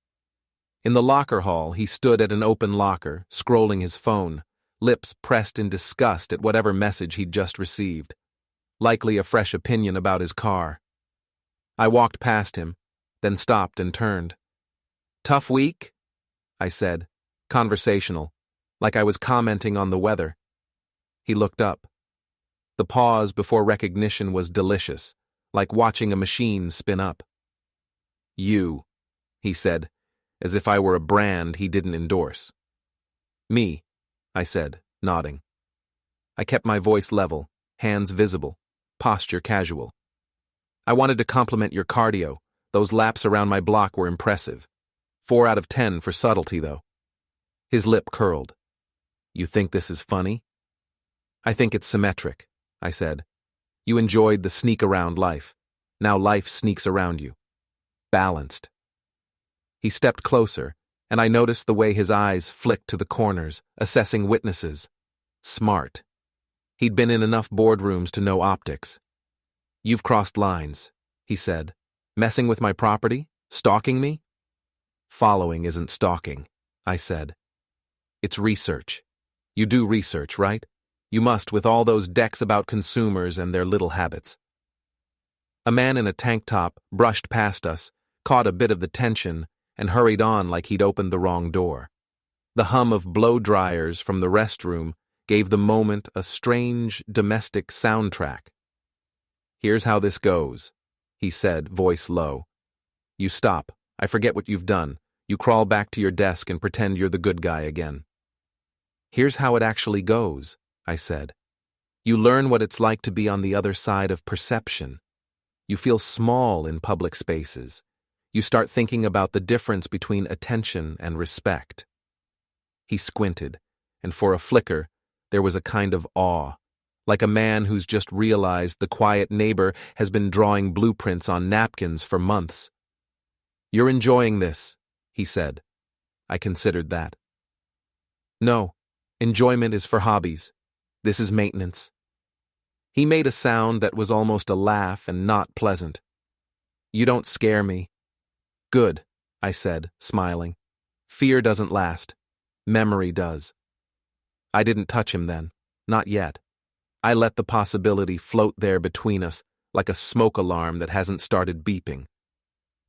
In the locker hall, he stood at an open locker, scrolling his phone, lips pressed in disgust at whatever message he'd just received. Likely a fresh opinion about his car. I walked past him, then stopped and turned. "Tough week?" I said, conversational, like I was commenting on the weather. He looked up. The pause before recognition was delicious, like watching a machine spin up. "You," he said, as if I were a brand he didn't endorse. "Me," I said, nodding. I kept my voice level, hands visible, posture casual. "I wanted to compliment your cardio. Those laps around my block were impressive. 4 out of 10 for subtlety, though." His lip curled. "You think this is funny?" "I think it's symmetric," I said. "You enjoyed the sneak-around life. Now life sneaks around you. Balanced." He stepped closer, and I noticed the way his eyes flicked to the corners, assessing witnesses. Smart. He'd been in enough boardrooms to know optics. "You've crossed lines," he said. "Messing with my property? Stalking me?" "Following isn't stalking," I said. "It's research. You do research, right? You must, with all those decks about consumers and their little habits." A man in a tank top brushed past us, caught a bit of the tension, and hurried on like he'd opened the wrong door. The hum of blow dryers from the restroom gave the moment a strange domestic soundtrack. "Here's how this goes," he said, voice low. "You stop. I forget what you've done. You crawl back to your desk and pretend you're the good guy again." "Here's how it actually goes," I said. "You learn what it's like to be on the other side of perception. You feel small in public spaces. You start thinking about the difference between attention and respect." He squinted, and for a flicker, there was a kind of awe, like a man who's just realized the quiet neighbor has been drawing blueprints on napkins for months. "You're enjoying this," he said. I considered that. "No, enjoyment is for hobbies. This is maintenance." He made a sound that was almost a laugh and not pleasant. You don't scare me. Good, I said, smiling. Fear doesn't last. Memory does. I didn't touch him then. Not yet. I let the possibility float there between us, like a smoke alarm that hasn't started beeping.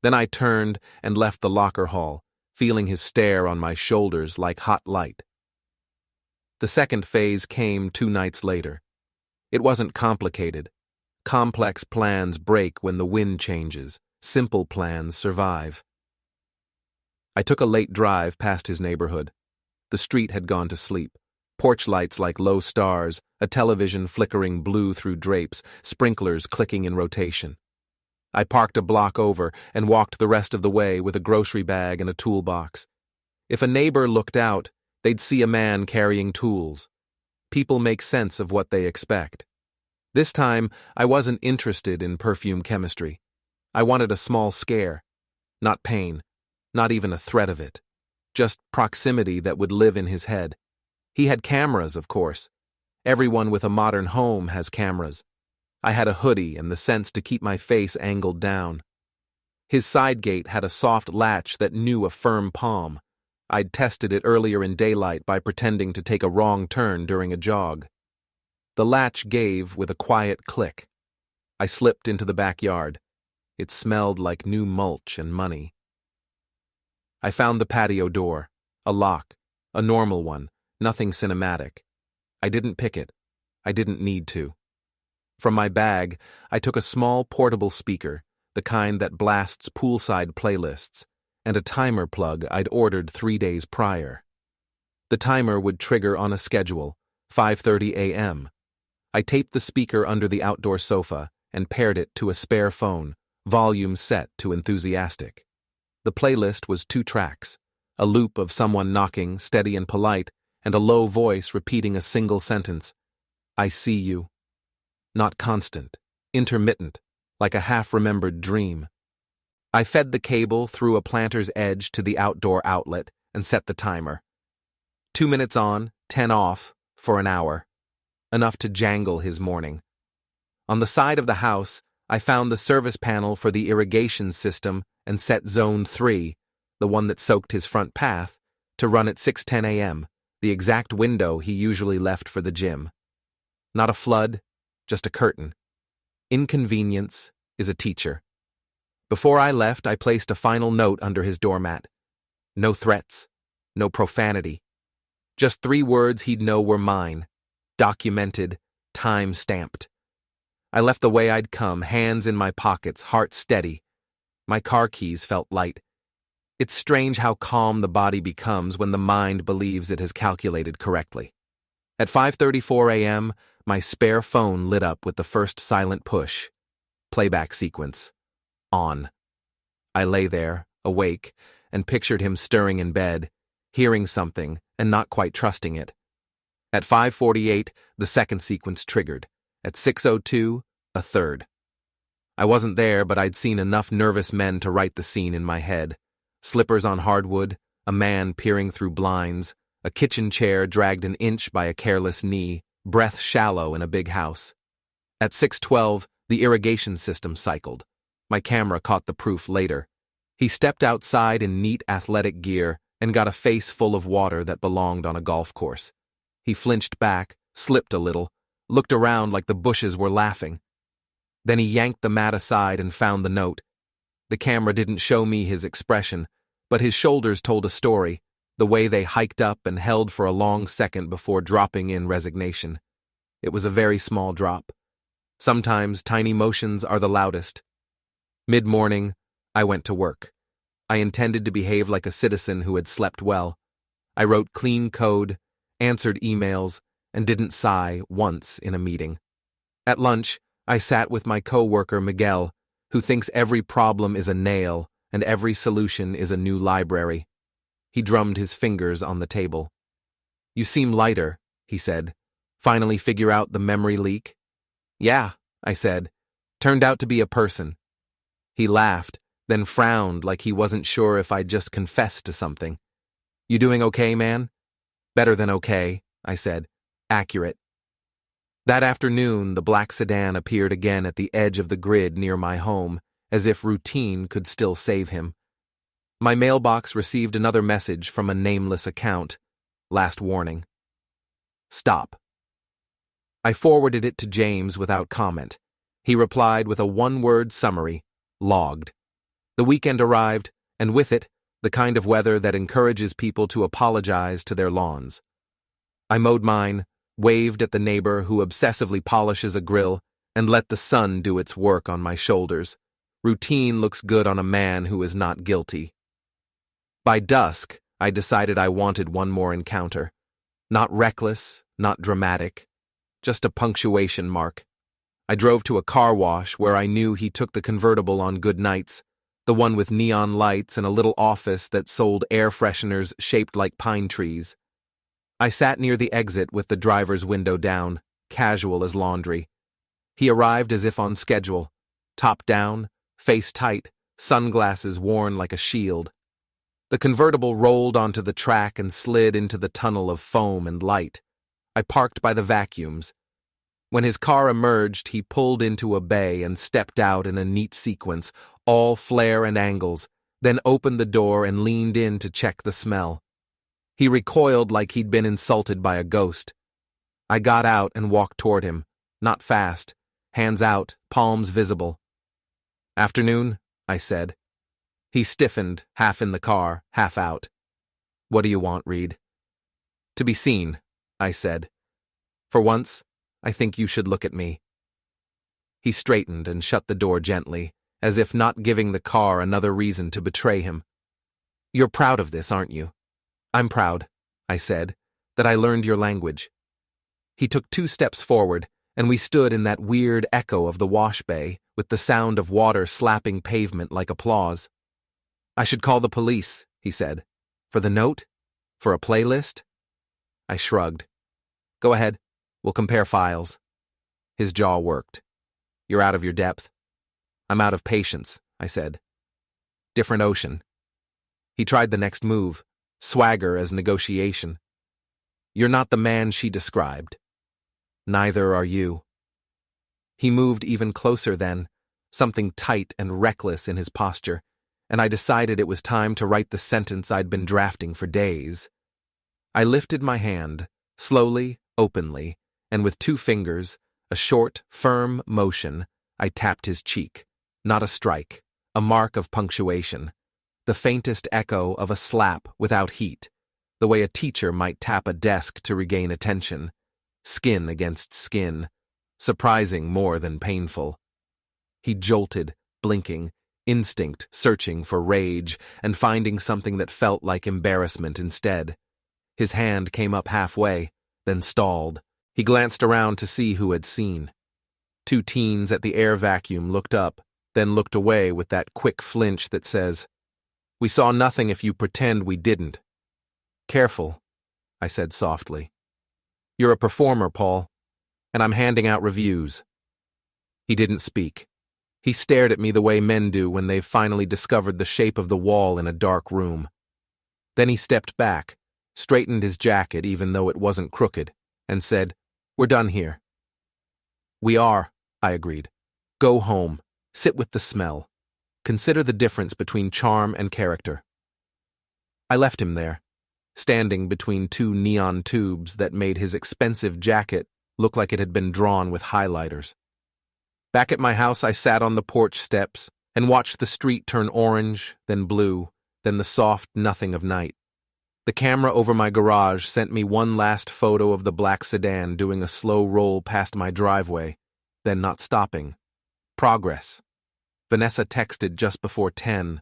Then I turned and left the locker hall, feeling his stare on my shoulders like hot light. The second phase came 2 nights later. It wasn't complicated. Complex plans break when the wind changes. Simple plans survive. I took a late drive past his neighborhood. The street had gone to sleep. Porch lights like low stars, a television flickering blue through drapes, sprinklers clicking in rotation. I parked a block over and walked the rest of the way with a grocery bag and a toolbox. If a neighbor looked out, they'd see a man carrying tools. People make sense of what they expect. This time, I wasn't interested in perfume chemistry. I wanted a small scare. Not pain. Not even a threat of it. Just proximity that would live in his head. He had cameras, of course. Everyone with a modern home has cameras. I had a hoodie and the sense to keep my face angled down. His side gate had a soft latch that knew a firm palm. I'd tested it earlier in daylight by pretending to take a wrong turn during a jog. The latch gave with a quiet click. I slipped into the backyard. It smelled like new mulch and money. I found the patio door. A lock. A normal one. Nothing cinematic. I didn't pick it. I didn't need to. From my bag, I took a small portable speaker, the kind that blasts poolside playlists, and a timer plug I'd ordered 3 days prior. The timer would trigger on a schedule, 5:30 a.m. I taped the speaker under the outdoor sofa and paired it to a spare phone, volume set to enthusiastic. The playlist was 2 tracks, a loop of someone knocking, steady and polite, and a low voice repeating a single sentence. I see you. Not constant, intermittent, like a half-remembered dream. I fed the cable through a planter's edge to the outdoor outlet and set the timer. 2 minutes on, 10 off, for an hour. Enough to jangle his morning. On the side of the house, I found the service panel for the irrigation system and set zone 3, the one that soaked his front path, to run at 6:10 a.m., the exact window he usually left for the gym. Not a flood, just a curtain. Inconvenience is a teacher. Before I left, I placed a final note under his doormat. No threats, no profanity. Just 3 words he'd know were mine. Documented, time-stamped. I left the way I'd come, hands in my pockets, heart steady. My car keys felt light. It's strange how calm the body becomes when the mind believes it has calculated correctly. At 5:34 a.m., my spare phone lit up with the first silent push. Playback sequence. On. I lay there, awake, and pictured him stirring in bed, hearing something and not quite trusting it. At 5:48, the second sequence triggered. At 6:02, a third. I wasn't there, but I'd seen enough nervous men to write the scene in my head. Slippers on hardwood, a man peering through blinds, a kitchen chair dragged an inch by a careless knee, breath shallow in a big house. At 6:12, the irrigation system cycled. My camera caught the proof later. He stepped outside in neat athletic gear and got a face full of water that belonged on a golf course. He flinched back, slipped a little, looked around like the bushes were laughing. Then he yanked the mat aside and found the note. The camera didn't show me his expression, but his shoulders told a story, the way they hiked up and held for a long second before dropping in resignation. It was a very small drop. Sometimes tiny motions are the loudest. Mid-morning, I went to work. I intended to behave like a citizen who had slept well. I wrote clean code, answered emails, and didn't sigh once in a meeting. At lunch, I sat with my co-worker Miguel, who thinks every problem is a nail and every solution is a new library. He drummed his fingers on the table. You seem lighter, he said. Finally figure out the memory leak? Yeah, I said. Turned out to be a person. He laughed, then frowned like he wasn't sure if I'd just confessed to something. You doing okay, man? Better than okay, I said. Accurate. That afternoon, the black sedan appeared again at the edge of the grid near my home, as if routine could still save him. My mailbox received another message from a nameless account. Last warning. Stop. I forwarded it to James without comment. He replied with a one-word summary: logged. The weekend arrived, and with it, the kind of weather that encourages people to apologize to their lawns. I mowed mine, waved at the neighbor who obsessively polishes a grill, and let the sun do its work on my shoulders. Routine looks good on a man who is not guilty. By dusk, I decided I wanted one more encounter. Not reckless, not dramatic, just a punctuation mark. I drove to a car wash where I knew he took the convertible on good nights, the one with neon lights and a little office that sold air fresheners shaped like pine trees. I sat near the exit with the driver's window down, casual as laundry. He arrived as if on schedule, top down, face tight, sunglasses worn like a shield. The convertible rolled onto the track and slid into the tunnel of foam and light. I parked by the vacuums. When his car emerged, he pulled into a bay and stepped out in a neat sequence, all flare and angles, then opened the door and leaned in to check the smell. He recoiled like he'd been insulted by a ghost. I got out and walked toward him, not fast, hands out, palms visible. Afternoon, I said. He stiffened, half in the car, half out. What do you want, Reed? To be seen, I said. For once, I think you should look at me. He straightened and shut the door gently, as if not giving the car another reason to betray him. You're proud of this, aren't you? I'm proud, I said, that I learned your language. He took 2 steps forward, and we stood in that weird echo of the wash bay, with the sound of water slapping pavement like applause. I should call the police, he said. For the note? For a playlist? I shrugged. Go ahead. We'll compare files. His jaw worked. You're out of your depth. I'm out of patience, I said. Different ocean. He tried the next move, swagger as negotiation. You're not the man she described. Neither are you. He moved even closer then, something tight and reckless in his posture, and I decided it was time to write the sentence I'd been drafting for days. I lifted my hand, slowly, openly, and with 2 fingers, a short, firm motion, I tapped his cheek. Not a strike, a mark of punctuation, the faintest echo of a slap without heat, the way a teacher might tap a desk to regain attention, skin against skin, surprising more than painful. He jolted, blinking, instinct searching for rage and finding something that felt like embarrassment instead. His hand came up halfway, then stalled. He glanced around to see who had seen. 2 teens at the air vacuum looked up, then looked away with that quick flinch that says, "We saw nothing if you pretend we didn't." Careful, I said softly. You're a performer, Paul, and I'm handing out reviews. He didn't speak. He stared at me the way men do when they've finally discovered the shape of the wall in a dark room. Then he stepped back, straightened his jacket even though it wasn't crooked, and said, "We're done here." We are, I agreed. Go home. Sit with the smell. Consider the difference between charm and character. I left him there, standing between 2 neon tubes that made his expensive jacket look like it had been drawn with highlighters. Back at my house, I sat on the porch steps and watched the street turn orange, then blue, then the soft nothing of night. The camera over my garage sent me one last photo of the black sedan doing a slow roll past my driveway, then not stopping. Progress. Vanessa texted just before 10.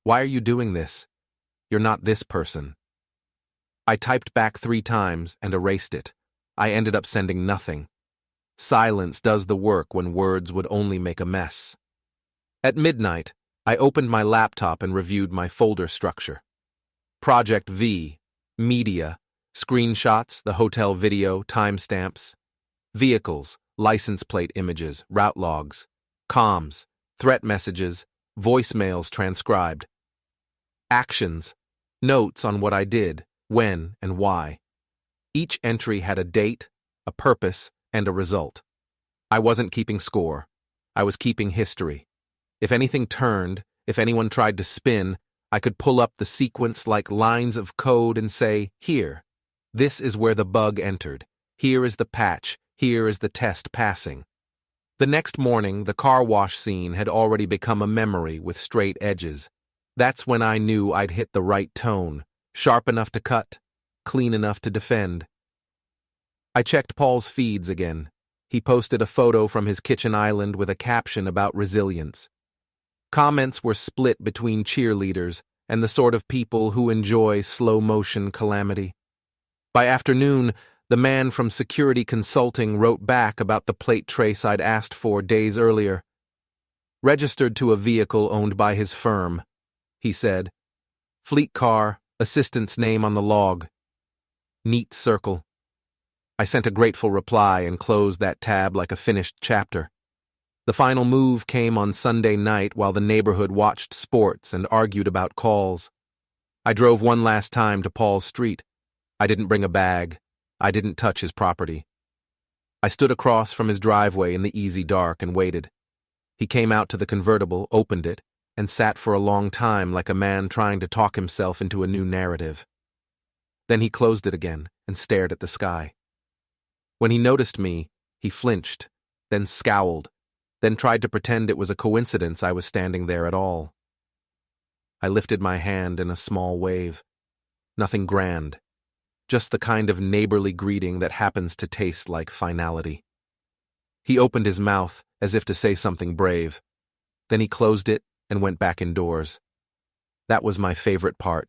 Why are you doing this? You're not this person. I typed back 3 times and erased it. I ended up sending nothing. Silence does the work when words would only make a mess. At midnight, I opened my laptop and reviewed my folder structure. Project V, Media, Screenshots, the hotel video, timestamps. Vehicles, license plate images, route logs. Comms, threat messages, voicemails transcribed. Actions, notes on what I did, when, and why. Each entry had a date, a purpose, and a result. I wasn't keeping score. I was keeping history. If anything turned, if anyone tried to spin, I could pull up the sequence like lines of code and say, here. This is where the bug entered. Here is the patch. Here is the test passing. The next morning, the car wash scene had already become a memory with straight edges. That's when I knew I'd hit the right tone, sharp enough to cut, clean enough to defend. I checked Paul's feeds again. He posted a photo from his kitchen island with a caption about resilience. Comments were split between cheerleaders and the sort of people who enjoy slow-motion calamity. By afternoon, the man from security consulting wrote back about the plate trace I'd asked for days earlier. Registered to a vehicle owned by his firm, he said. Fleet car, assistant's name on the log. Neat circle. I sent a grateful reply and closed that tab like a finished chapter. The final move came on Sunday night while the neighborhood watched sports and argued about calls. I drove one last time to Paul's street. I didn't bring a bag. I didn't touch his property. I stood across from his driveway in the easy dark and waited. He came out to the convertible, opened it, and sat for a long time like a man trying to talk himself into a new narrative. Then he closed it again and stared at the sky. When he noticed me, he flinched, then scowled, then tried to pretend it was a coincidence I was standing there at all. I lifted my hand in a small wave. Nothing grand, just the kind of neighborly greeting that happens to taste like finality. He opened his mouth as if to say something brave. Then he closed it and went back indoors. That was my favorite part,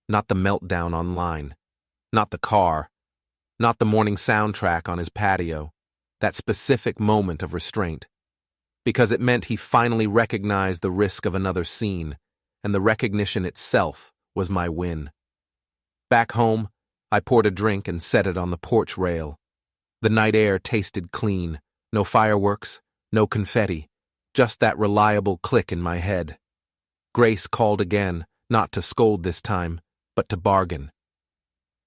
not the meltdown online, not the car, not the morning soundtrack on his patio, that specific moment of restraint. Because it meant he finally recognized the risk of another scene, and the recognition itself was my win. Back home, I poured a drink and set it on the porch rail. The night air tasted clean, no fireworks, no confetti, just that reliable click in my head. Grace called again, not to scold this time, but to bargain.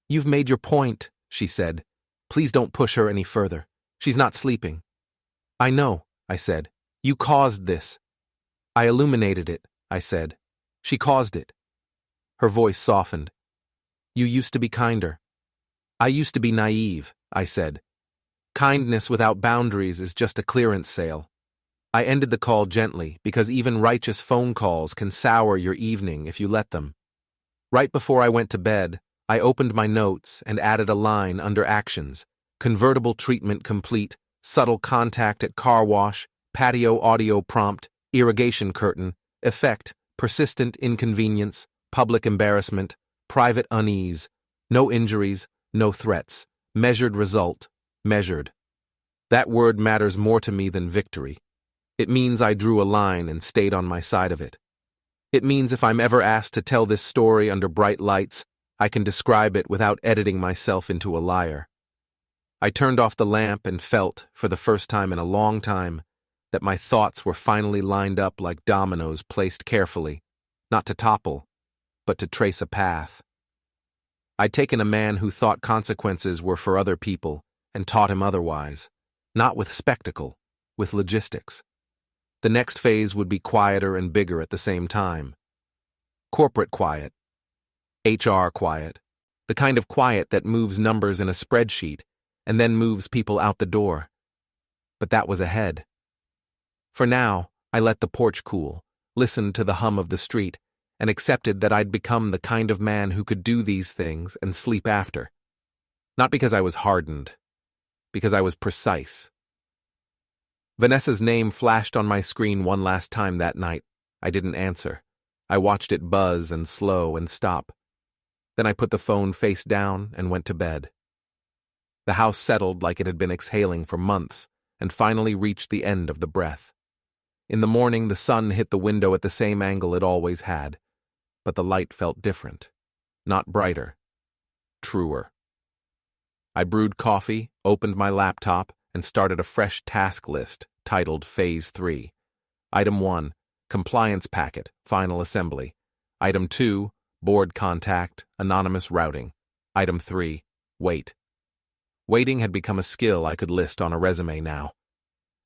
"You've made your point," she said. "Please don't push her any further. She's not sleeping." "I know," I said. "You caused this." "I illuminated it," I said. "She caused it." Her voice softened. "You used to be kinder." "I used to be naive," I said. "Kindness without boundaries is just a clearance sale." I ended the call gently because even righteous phone calls can sour your evening if you let them. Right before I went to bed, I opened my notes and added a line under actions: convertible treatment complete, subtle contact at car wash, patio audio prompt, irrigation curtain, effect, persistent inconvenience, public embarrassment, private unease, no injuries, no threats, measured result, measured. That word matters more to me than victory. It means I drew a line and stayed on my side of it. It means if I'm ever asked to tell this story under bright lights, I can describe it without editing myself into a liar. I turned off the lamp and felt, for the first time in a long time, that my thoughts were finally lined up like dominoes placed carefully, not to topple, but to trace a path. I'd taken a man who thought consequences were for other people and taught him otherwise, not with spectacle, with logistics. The next phase would be quieter and bigger at the same time. Corporate quiet. HR quiet. The kind of quiet that moves numbers in a spreadsheet and then moves people out the door. But that was ahead. For now, I let the porch cool, listened to the hum of the street, and accepted that I'd become the kind of man who could do these things and sleep after. Not because I was hardened, because I was precise. Vanessa's name flashed on my screen one last time that night. I didn't answer. I watched it buzz and slow and stop. Then I put the phone face down and went to bed. The house settled like it had been exhaling for months and finally reached the end of the breath. In the morning, the sun hit the window at the same angle it always had, but the light felt different. Not brighter. Truer. I brewed coffee, opened my laptop, and started a fresh task list titled Phase 3. Item 1, Compliance Packet, Final Assembly. Item 2, Board Contact, Anonymous Routing. Item 3, Wait. Waiting had become a skill I could list on a resume now.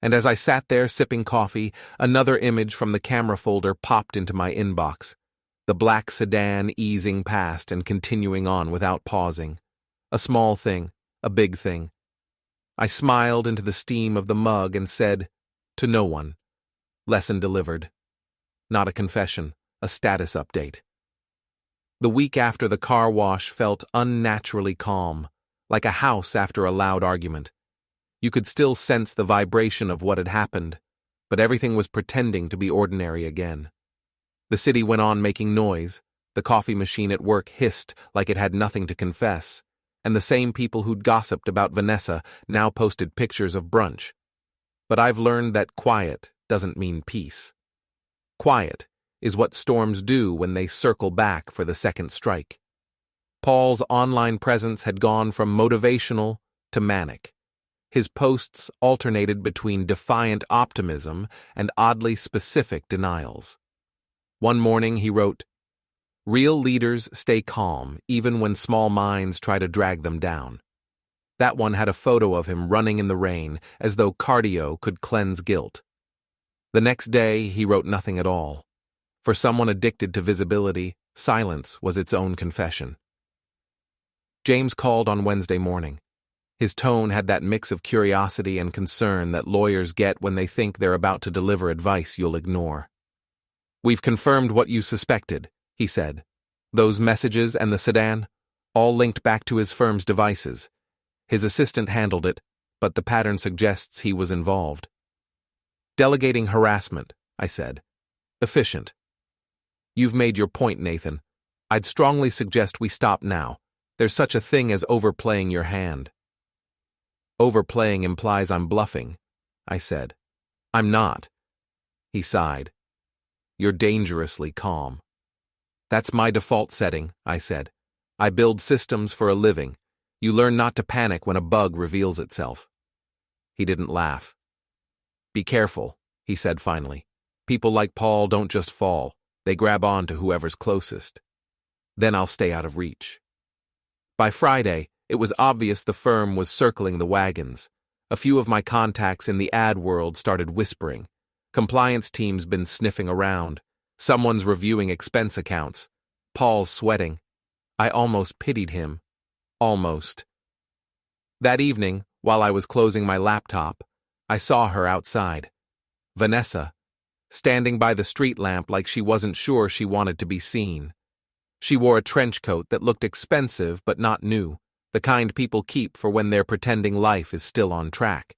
And as I sat there sipping coffee, another image from the camera folder popped into my inbox. The black sedan easing past and continuing on without pausing. A small thing, a big thing. I smiled into the steam of the mug and said, to no one. Lesson delivered. Not a confession, a status update. The week after the car wash felt unnaturally calm, like a house after a loud argument. You could still sense the vibration of what had happened, but everything was pretending to be ordinary again. The city went on making noise, the coffee machine at work hissed like it had nothing to confess, and the same people who'd gossiped about Vanessa now posted pictures of brunch. But I've learned that quiet doesn't mean peace. Quiet is what storms do when they circle back for the second strike. Paul's online presence had gone from motivational to manic. His posts alternated between defiant optimism and oddly specific denials. One morning he wrote, "Real leaders stay calm even when small minds try to drag them down." That one had a photo of him running in the rain, as though cardio could cleanse guilt. The next day he wrote nothing at all. For someone addicted to visibility, silence was its own confession. James called on Wednesday morning. His tone had that mix of curiosity and concern that lawyers get when they think they're about to deliver advice you'll ignore. "We've confirmed what you suspected," he said. "Those messages and the sedan, all linked back to his firm's devices. His assistant handled it, but the pattern suggests he was involved." "Delegating harassment," I said. "Efficient." "You've made your point, Nathan. I'd strongly suggest we stop now. There's such a thing as overplaying your hand." "Overplaying implies I'm bluffing," I said. "I'm not." He sighed. "You're dangerously calm." "That's my default setting," I said. "I build systems for a living. You learn not to panic when a bug reveals itself." He didn't laugh. "Be careful," he said finally. "People like Paul don't just fall. They grab on to whoever's closest. Then I'll stay out of reach." By Friday, it was obvious the firm was circling the wagons. A few of my contacts in the ad world started whispering. Compliance team's been sniffing around. Someone's reviewing expense accounts. Paul's sweating. I almost pitied him. Almost. That evening, while I was closing my laptop, I saw her outside. Vanessa, standing by the street lamp like she wasn't sure she wanted to be seen. She wore a trench coat that looked expensive but not new, the kind people keep for when they're pretending life is still on track.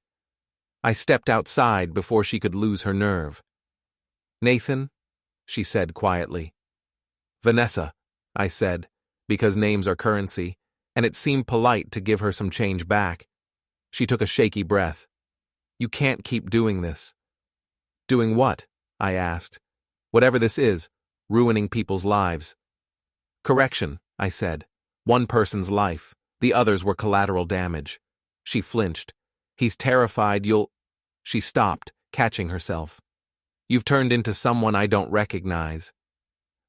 I stepped outside before she could lose her nerve. "Nathan?" she said quietly. "Vanessa," I said, because names are currency, and it seemed polite to give her some change back. She took a shaky breath. "You can't keep doing this." "Doing what?" I asked. "Whatever this is, ruining people's lives." "Correction," I said. "One person's life. The others were collateral damage." She flinched. "He's terrified you'll—" She stopped, catching herself. "You've turned into someone I don't recognize.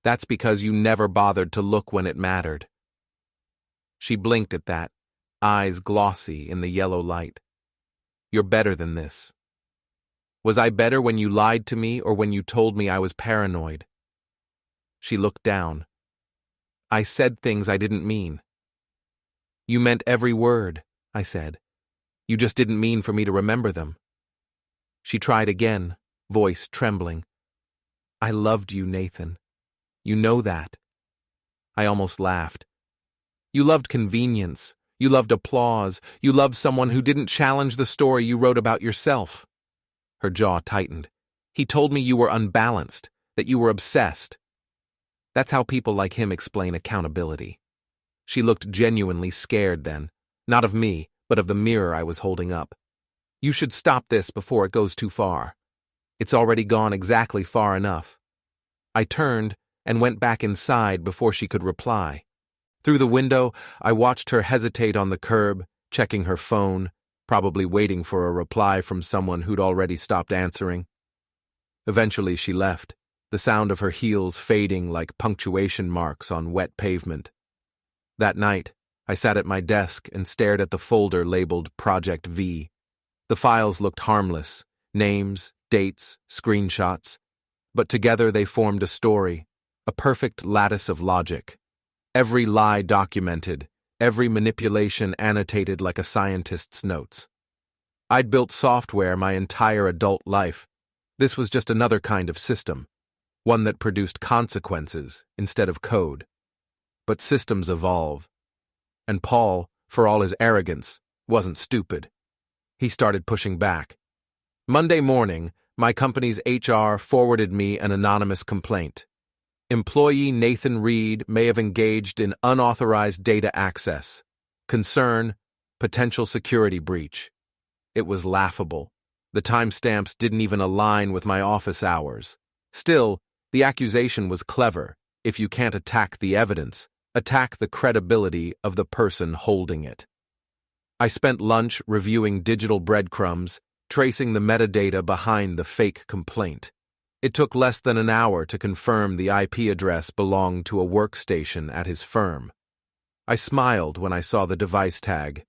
That's because you never bothered to look when it mattered." She blinked at that, eyes glossy in the yellow light. "You're better than this." "Was I better when you lied to me or when you told me I was paranoid?" She looked down. "I said things I didn't mean." "You meant every word," I said. "You just didn't mean for me to remember them." She tried again, voice trembling. "I loved you, Nathan. You know that." I almost laughed. "You loved convenience. You loved applause. You loved someone who didn't challenge the story you wrote about yourself." Her jaw tightened. "He told me you were unbalanced, that you were obsessed." That's how people like him explain accountability. She looked genuinely scared then, not of me, but of the mirror I was holding up. "You should stop this before it goes too far. It's already gone exactly far enough." I turned and went back inside before she could reply. Through the window, I watched her hesitate on the curb, checking her phone, probably waiting for a reply from someone who'd already stopped answering. Eventually she left, the sound of her heels fading like punctuation marks on wet pavement. That night, I sat at my desk and stared at the folder labeled Project V. The files looked harmless, names, dates, screenshots. But together they formed a story, a perfect lattice of logic. Every lie documented, every manipulation annotated like a scientist's notes. I'd built software my entire adult life. This was just another kind of system, one that produced consequences instead of code. But systems evolve. And Paul, for all his arrogance, wasn't stupid. He started pushing back. Monday morning, my company's HR forwarded me an anonymous complaint. Employee Nathan Reed may have engaged in unauthorized data access. Concern, potential security breach. It was laughable. The timestamps didn't even align with my office hours. Still, the accusation was clever. If you can't attack the evidence, attack the credibility of the person holding it. I spent lunch reviewing digital breadcrumbs, tracing the metadata behind the fake complaint. It took less than an hour to confirm the IP address belonged to a workstation at his firm. I smiled when I saw the device tag,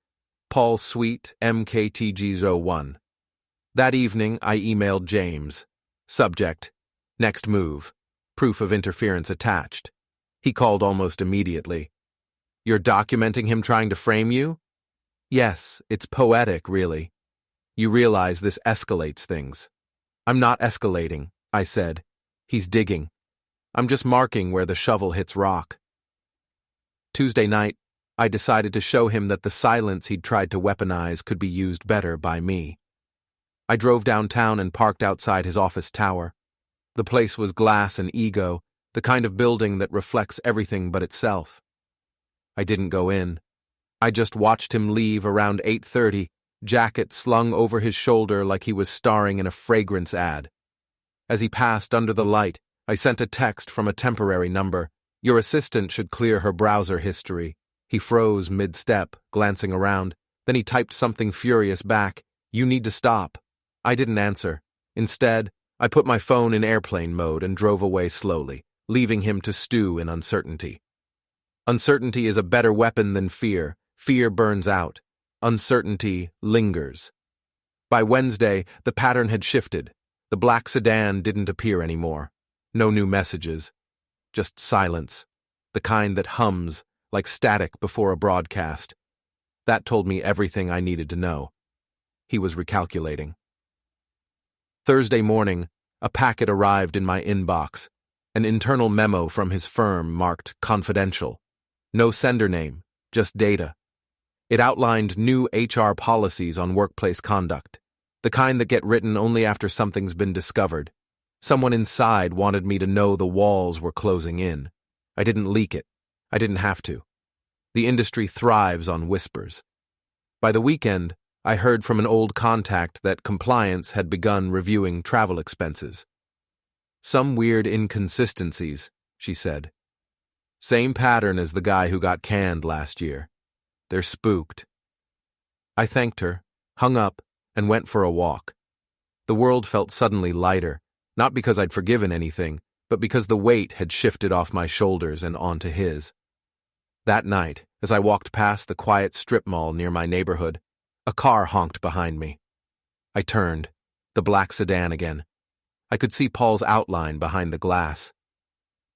Paul Suite MKTG01. That evening, I emailed James. Subject: Next move. Proof of interference attached. He called almost immediately. You're documenting him trying to frame you? Yes, it's poetic, really. You realize this escalates things. I'm not escalating, I said. He's digging. I'm just marking where the shovel hits rock. Tuesday night, I decided to show him that the silence he'd tried to weaponize could be used better by me. I drove downtown and parked outside his office tower. The place was glass and ego, the kind of building that reflects everything but itself. I didn't go in. I just watched him leave around 8:30, jacket slung over his shoulder like he was starring in a fragrance ad. As he passed under the light, I sent a text from a temporary number. Your assistant should clear her browser history. He froze mid-step, glancing around. Then he typed something furious back. You need to stop. I didn't answer. Instead, I put my phone in airplane mode and drove away slowly, leaving him to stew in uncertainty. Uncertainty is a better weapon than fear. Fear burns out. Uncertainty lingers. By Wednesday, the pattern had shifted. The black sedan didn't appear anymore. No new messages. Just silence. The kind that hums, like static before a broadcast. That told me everything I needed to know. He was recalculating. Thursday morning, a packet arrived in my inbox. An internal memo from his firm marked confidential. No sender name, just data. It outlined new HR policies on workplace conduct, the kind that get written only after something's been discovered. Someone inside wanted me to know the walls were closing in. I didn't leak it. I didn't have to. The industry thrives on whispers. By the weekend, I heard from an old contact that compliance had begun reviewing travel expenses. Some weird inconsistencies, she said. Same pattern as the guy who got canned last year. They're spooked. I thanked her, hung up, and went for a walk. The world felt suddenly lighter, not because I'd forgiven anything, but because the weight had shifted off my shoulders and onto his. That night, as I walked past the quiet strip mall near my neighborhood, a car honked behind me. I turned, the black sedan again. I could see Paul's outline behind the glass.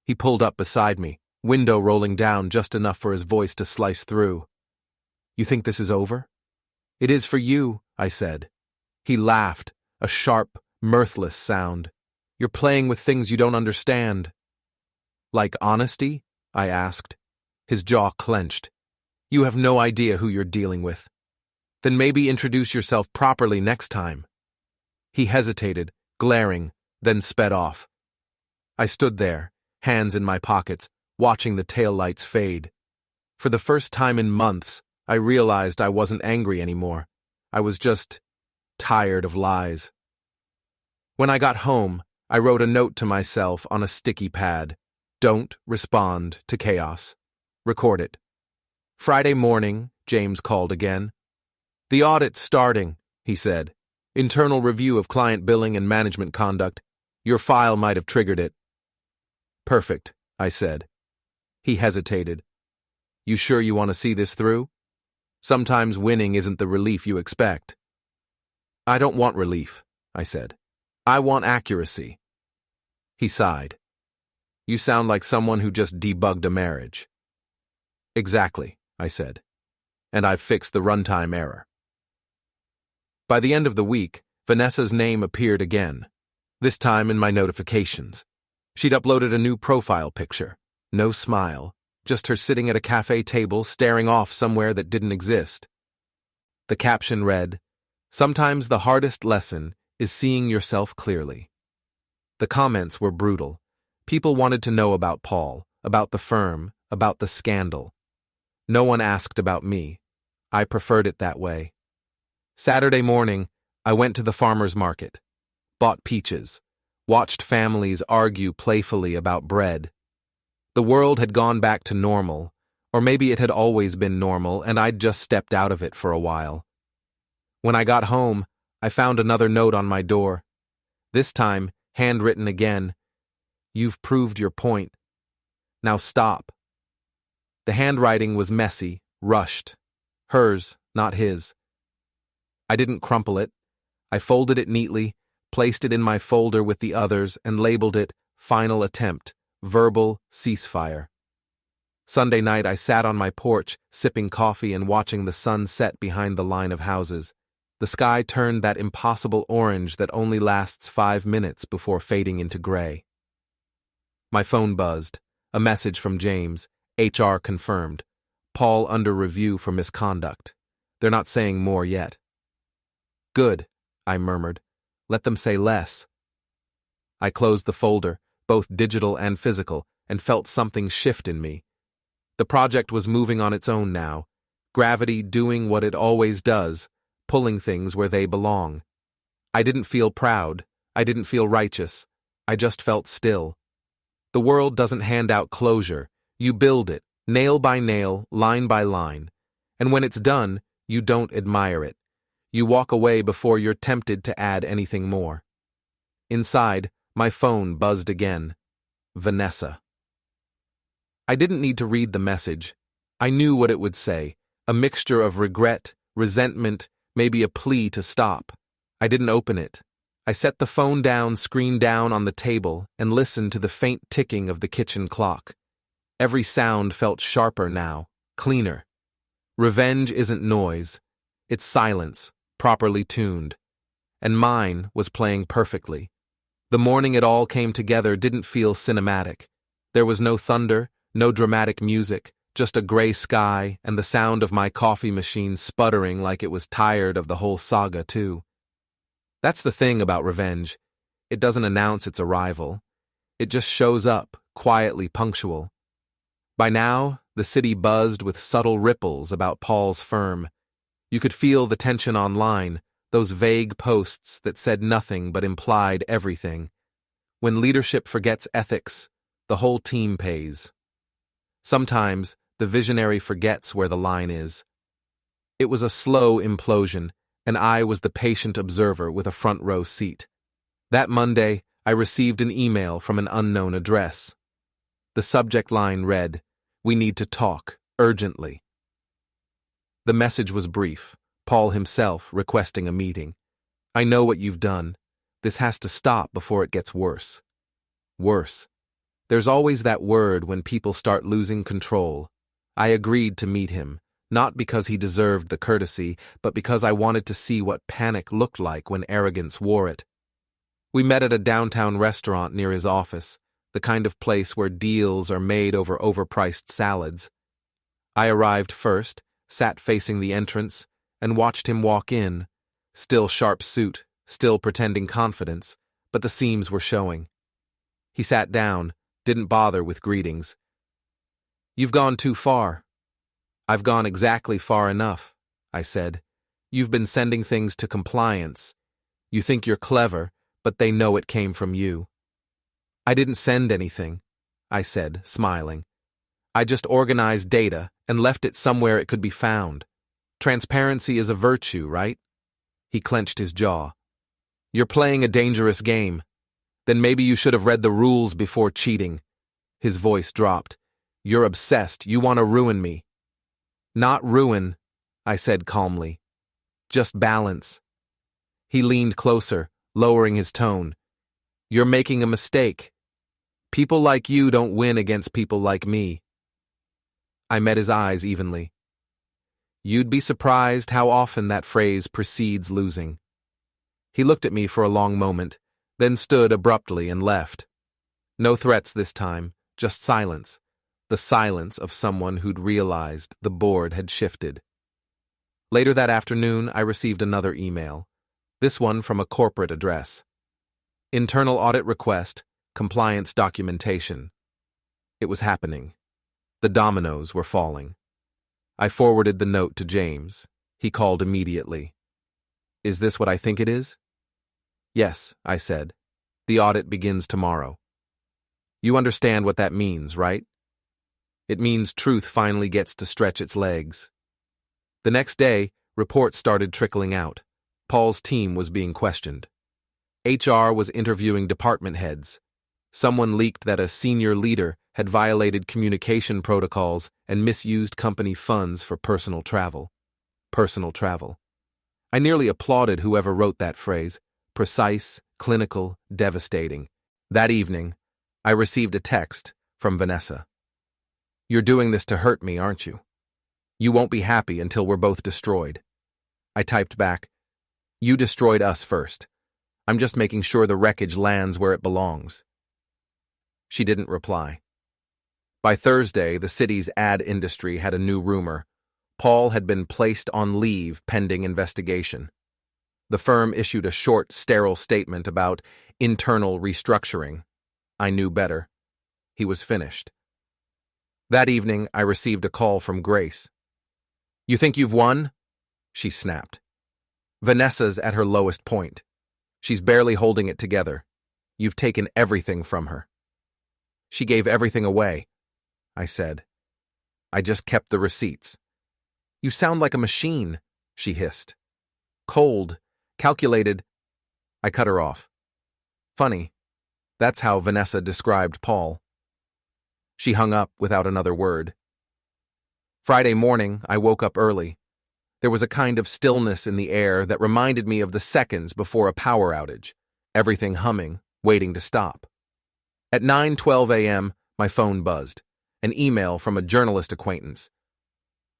He pulled up beside me, window rolling down just enough for his voice to slice through. You think this is over? It is for you, I said. He laughed, a sharp, mirthless sound. You're playing with things you don't understand. Like honesty? I asked. His jaw clenched. You have no idea who you're dealing with. Then maybe introduce yourself properly next time. He hesitated, glaring, then sped off. I stood there, hands in my pockets, watching the taillights fade. For the first time in months, I realized I wasn't angry anymore. I was just tired of lies. When I got home, I wrote a note to myself on a sticky pad. Don't respond to chaos. Record it. Friday morning, James called again. The audit's starting, he said. Internal review of client billing and management conduct. Your file might have triggered it. Perfect, I said. He hesitated. You sure you want to see this through? Sometimes winning isn't the relief you expect. I don't want relief, I said. I want accuracy. He sighed. You sound like someone who just debugged a marriage. Exactly, I said. And I've fixed the runtime error. By the end of the week, Vanessa's name appeared again, this time in my notifications. She'd uploaded a new profile picture. No smile, just her sitting at a cafe table staring off somewhere that didn't exist. The caption read, "Sometimes the hardest lesson is seeing yourself clearly." The comments were brutal. People wanted to know about Paul, about the firm, about the scandal. No one asked about me. I preferred it that way. Saturday morning, I went to the farmer's market, bought peaches, watched families argue playfully about bread. The world had gone back to normal, or maybe it had always been normal and I'd just stepped out of it for a while. When I got home, I found another note on my door. This time, handwritten again. You've proved your point. Now stop. The handwriting was messy, rushed. Hers, not his. I didn't crumple it. I folded it neatly, placed it in my folder with the others, and labeled it Final Attempt, Verbal Ceasefire. Sunday night, I sat on my porch, sipping coffee and watching the sun set behind the line of houses. The sky turned that impossible orange that only lasts 5 minutes before fading into gray. My phone buzzed. A message from James. HR confirmed. Paul under review for misconduct. They're not saying more yet. Good, I murmured. Let them say less. I closed the folder, both digital and physical, and felt something shift in me. The project was moving on its own now. Gravity doing what it always does, pulling things where they belong. I didn't feel proud. I didn't feel righteous. I just felt still. The world doesn't hand out closure. You build it, nail by nail, line by line. And when it's done, you don't admire it. You walk away before you're tempted to add anything more. Inside, my phone buzzed again. Vanessa. I didn't need to read the message. I knew what it would say, a mixture of regret, resentment, maybe a plea to stop. I didn't open it. I set the phone down, screen down on the table, and listened to the faint ticking of the kitchen clock. Every sound felt sharper now, cleaner. Revenge isn't noise. It's silence, properly tuned. And mine was playing perfectly. The morning it all came together didn't feel cinematic. There was no thunder, no dramatic music, just a gray sky and the sound of my coffee machine sputtering like it was tired of the whole saga, too. That's the thing about revenge. It doesn't announce its arrival. It just shows up, quietly punctual. By now, the city buzzed with subtle ripples about Paul's firm. You could feel the tension online, those vague posts that said nothing but implied everything. When leadership forgets ethics, the whole team pays. Sometimes, the visionary forgets where the line is. It was a slow implosion, and I was the patient observer with a front row seat. That Monday, I received an email from an unknown address. The subject line read, "We need to talk, urgently." The message was brief, Paul himself requesting a meeting. "I know what you've done. This has to stop before it gets worse." Worse. There's always that word when people start losing control. I agreed to meet him, not because he deserved the courtesy, but because I wanted to see what panic looked like when arrogance wore it. We met at a downtown restaurant near his office, the kind of place where deals are made over overpriced salads. I arrived first, sat facing the entrance, and watched him walk in, still sharp suit, still pretending confidence, but the seams were showing. He sat down, didn't bother with greetings. "You've gone too far." "I've gone exactly far enough," I said. "You've been sending things to compliance. You think you're clever, but they know it came from you." "I didn't send anything," I said, smiling. "I just organized data and left it somewhere it could be found. Transparency is a virtue, right?" He clenched his jaw. "You're playing a dangerous game. Then maybe you should have read the rules before cheating." His voice dropped. "You're obsessed. You want to ruin me." "Not ruin," I said calmly. "Just balance." He leaned closer, lowering his tone. "You're making a mistake. People like you don't win against people like me." I met his eyes evenly. You'd be surprised how often that phrase precedes losing. He looked at me for a long moment, then stood abruptly and left. No threats this time, just silence. The silence of someone who'd realized the board had shifted. Later that afternoon, I received another email, this one from a corporate address. Internal audit request, compliance documentation. It was happening. The dominoes were falling. I forwarded the note to James. He called immediately. "Is this what I think it is?" "Yes," I said. "The audit begins tomorrow." "You understand what that means, right?" "It means truth finally gets to stretch its legs." The next day, reports started trickling out. Paul's team was being questioned. HR was interviewing department heads. Someone leaked that a senior leader had violated communication protocols and misused company funds for personal travel. Personal travel. I nearly applauded whoever wrote that phrase. Precise, clinical, devastating. That evening, I received a text from Vanessa. "You're doing this to hurt me, aren't you? You won't be happy until we're both destroyed." I typed back, "You destroyed us first. I'm just making sure the wreckage lands where it belongs." She didn't reply. By Thursday, the city's ad industry had a new rumor. Paul had been placed on leave pending investigation. The firm issued a short, sterile statement about internal restructuring. I knew better. He was finished. That evening, I received a call from Grace. "You think you've won?" she snapped. "Vanessa's at her lowest point. She's barely holding it together. You've taken everything from her." "She gave everything away," I said. "I just kept the receipts." "You sound like a machine," she hissed. "Cold, calculated." I cut her off. "Funny. That's how Vanessa described Paul." She hung up without another word. Friday morning, I woke up early. There was a kind of stillness in the air that reminded me of the seconds before a power outage, everything humming, waiting to stop. At 9:12 a.m., my phone buzzed. An email from a journalist acquaintance.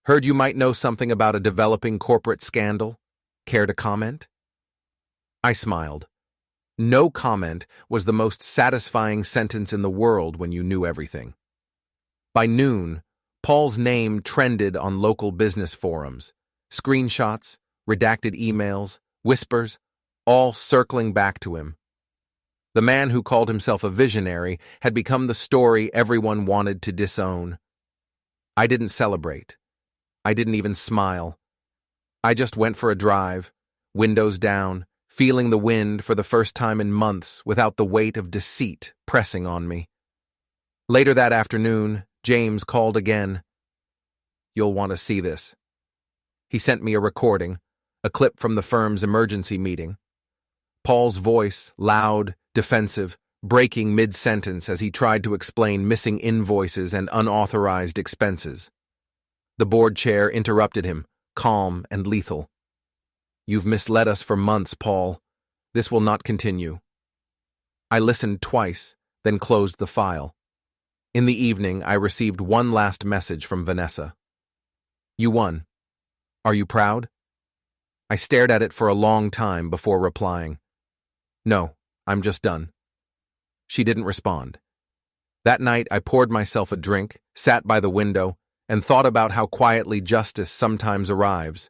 "Heard you might know something about a developing corporate scandal. Care to comment?" I smiled. No comment was the most satisfying sentence in the world when you knew everything. By noon, Paul's name trended on local business forums. Screenshots, redacted emails, whispers, all circling back to him. The man who called himself a visionary had become the story everyone wanted to disown. I didn't celebrate. I didn't even smile. I just went for a drive, windows down, feeling the wind for the first time in months without the weight of deceit pressing on me. Later that afternoon, James called again. "You'll want to see this." He sent me a recording, a clip from the firm's emergency meeting. Paul's voice, loud, defensive, breaking mid-sentence as he tried to explain missing invoices and unauthorized expenses. The board chair interrupted him, calm and lethal. "You've misled us for months, Paul. This will not continue." I listened twice, then closed the file. In the evening, I received one last message from Vanessa. "You won. Are you proud?" I stared at it for a long time before replying. "No, I'm just done." She didn't respond. That night, I poured myself a drink, sat by the window, and thought about how quietly justice sometimes arrives.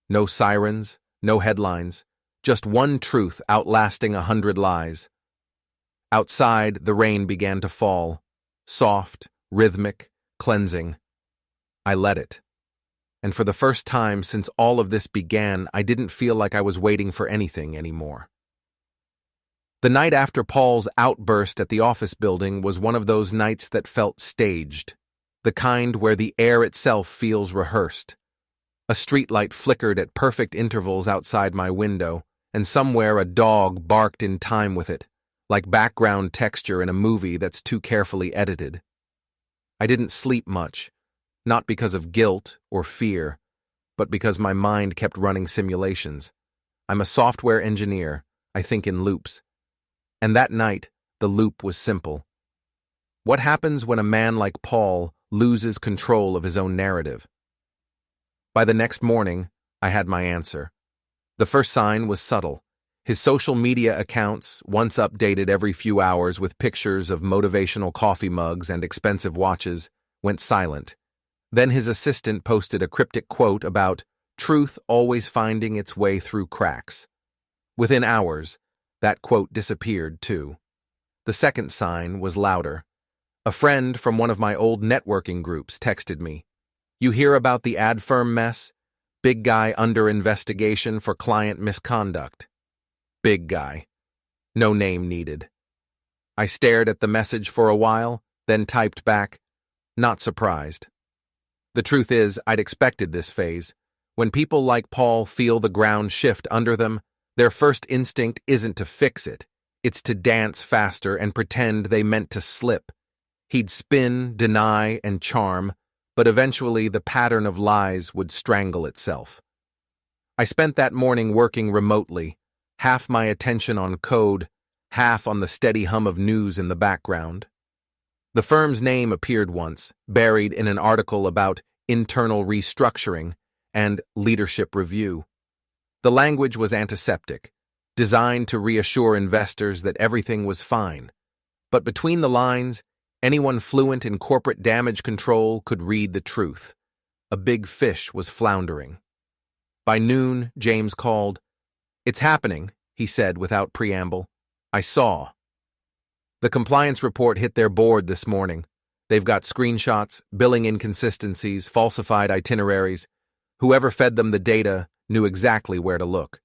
No sirens, no headlines, just one truth outlasting 100 lies. Outside, the rain began to fall, soft, rhythmic, cleansing. I let it. And for the first time since all of this began, I didn't feel like I was waiting for anything anymore. The night after Paul's outburst at the office building was one of those nights that felt staged, the kind where the air itself feels rehearsed. A streetlight flickered at perfect intervals outside my window, and somewhere a dog barked in time with it, like background texture in a movie that's too carefully edited. I didn't sleep much, not because of guilt or fear, but because my mind kept running simulations. I'm a software engineer, I think in loops. And that night, the loop was simple. What happens when a man like Paul loses control of his own narrative? By the next morning, I had my answer. The first sign was subtle. His social media accounts, once updated every few hours with pictures of motivational coffee mugs and expensive watches, went silent. Then his assistant posted a cryptic quote about truth always finding its way through cracks. Within hours, that quote disappeared too. The second sign was louder. A friend from one of my old networking groups texted me, "You hear about the ad firm mess? Big guy under investigation for client misconduct." Big guy. No name needed. I stared at the message for a while, then typed back, "Not surprised." The truth is, I'd expected this phase. When people like Paul feel the ground shift under them, their first instinct isn't to fix it. It's to dance faster and pretend they meant to slip. He'd spin, deny, and charm, but eventually the pattern of lies would strangle itself. I spent that morning working remotely, half my attention on code, half on the steady hum of news in the background. The firm's name appeared once, buried in an article about internal restructuring and leadership review. The language was antiseptic, designed to reassure investors that everything was fine. But between the lines, anyone fluent in corporate damage control could read the truth. A big fish was floundering. By noon, James called. "It's happening," he said without preamble. "I saw." The compliance report hit their board this morning. They've got screenshots, billing inconsistencies, falsified itineraries. Whoever fed them the data knew exactly where to look.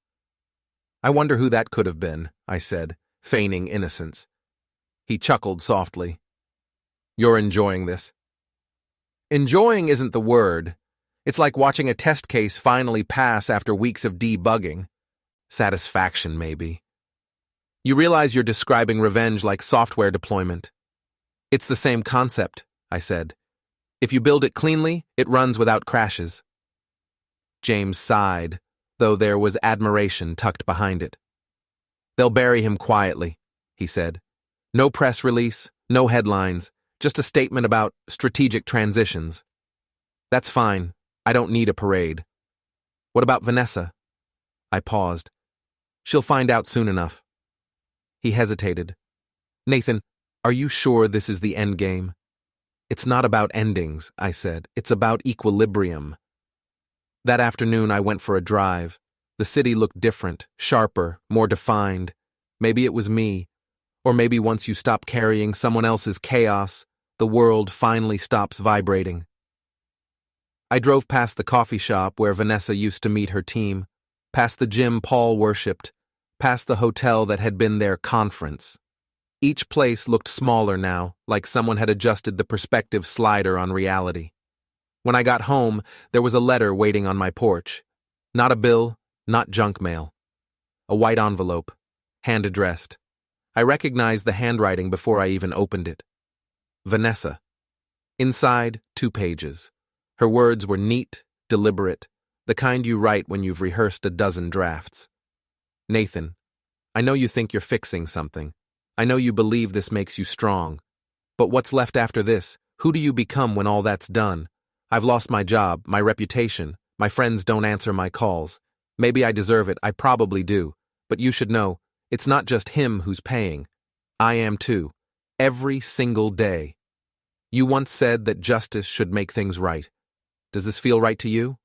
"I wonder who that could have been," I said, feigning innocence. He chuckled softly. "You're enjoying this." Enjoying isn't the word. It's like watching a test case finally pass after weeks of debugging. Satisfaction, maybe. You realize you're describing revenge like software deployment. "It's the same concept," I said. "If you build it cleanly, it runs without crashes." James sighed, though there was admiration tucked behind it. "They'll bury him quietly," he said. "No press release, no headlines, just a statement about strategic transitions. That's fine. I don't need a parade." "What about Vanessa?" I paused. "She'll find out soon enough." He hesitated. "Nathan, are you sure this is the end game?" "It's not about endings," I said. "It's about equilibrium." That afternoon I went for a drive. The city looked different, sharper, more defined. Maybe it was me. Or maybe once you stop carrying someone else's chaos, the world finally stops vibrating. I drove past the coffee shop where Vanessa used to meet her team, past the gym Paul worshipped, past the hotel that had been their conference. Each place looked smaller now, like someone had adjusted the perspective slider on reality. When I got home, there was a letter waiting on my porch. Not a bill, not junk mail. A white envelope, hand-addressed. I recognized the handwriting before I even opened it. Vanessa. Inside, 2 pages. Her words were neat, deliberate, the kind you write when you've rehearsed a dozen drafts. "Nathan, I know you think you're fixing something. I know you believe this makes you strong. But what's left after this? Who do you become when all that's done? I've lost my job, my reputation. My friends don't answer my calls. Maybe I deserve it, I probably do. But you should know, it's not just him who's paying. I am too. Every single day. You once said that justice should make things right. Does this feel right to you?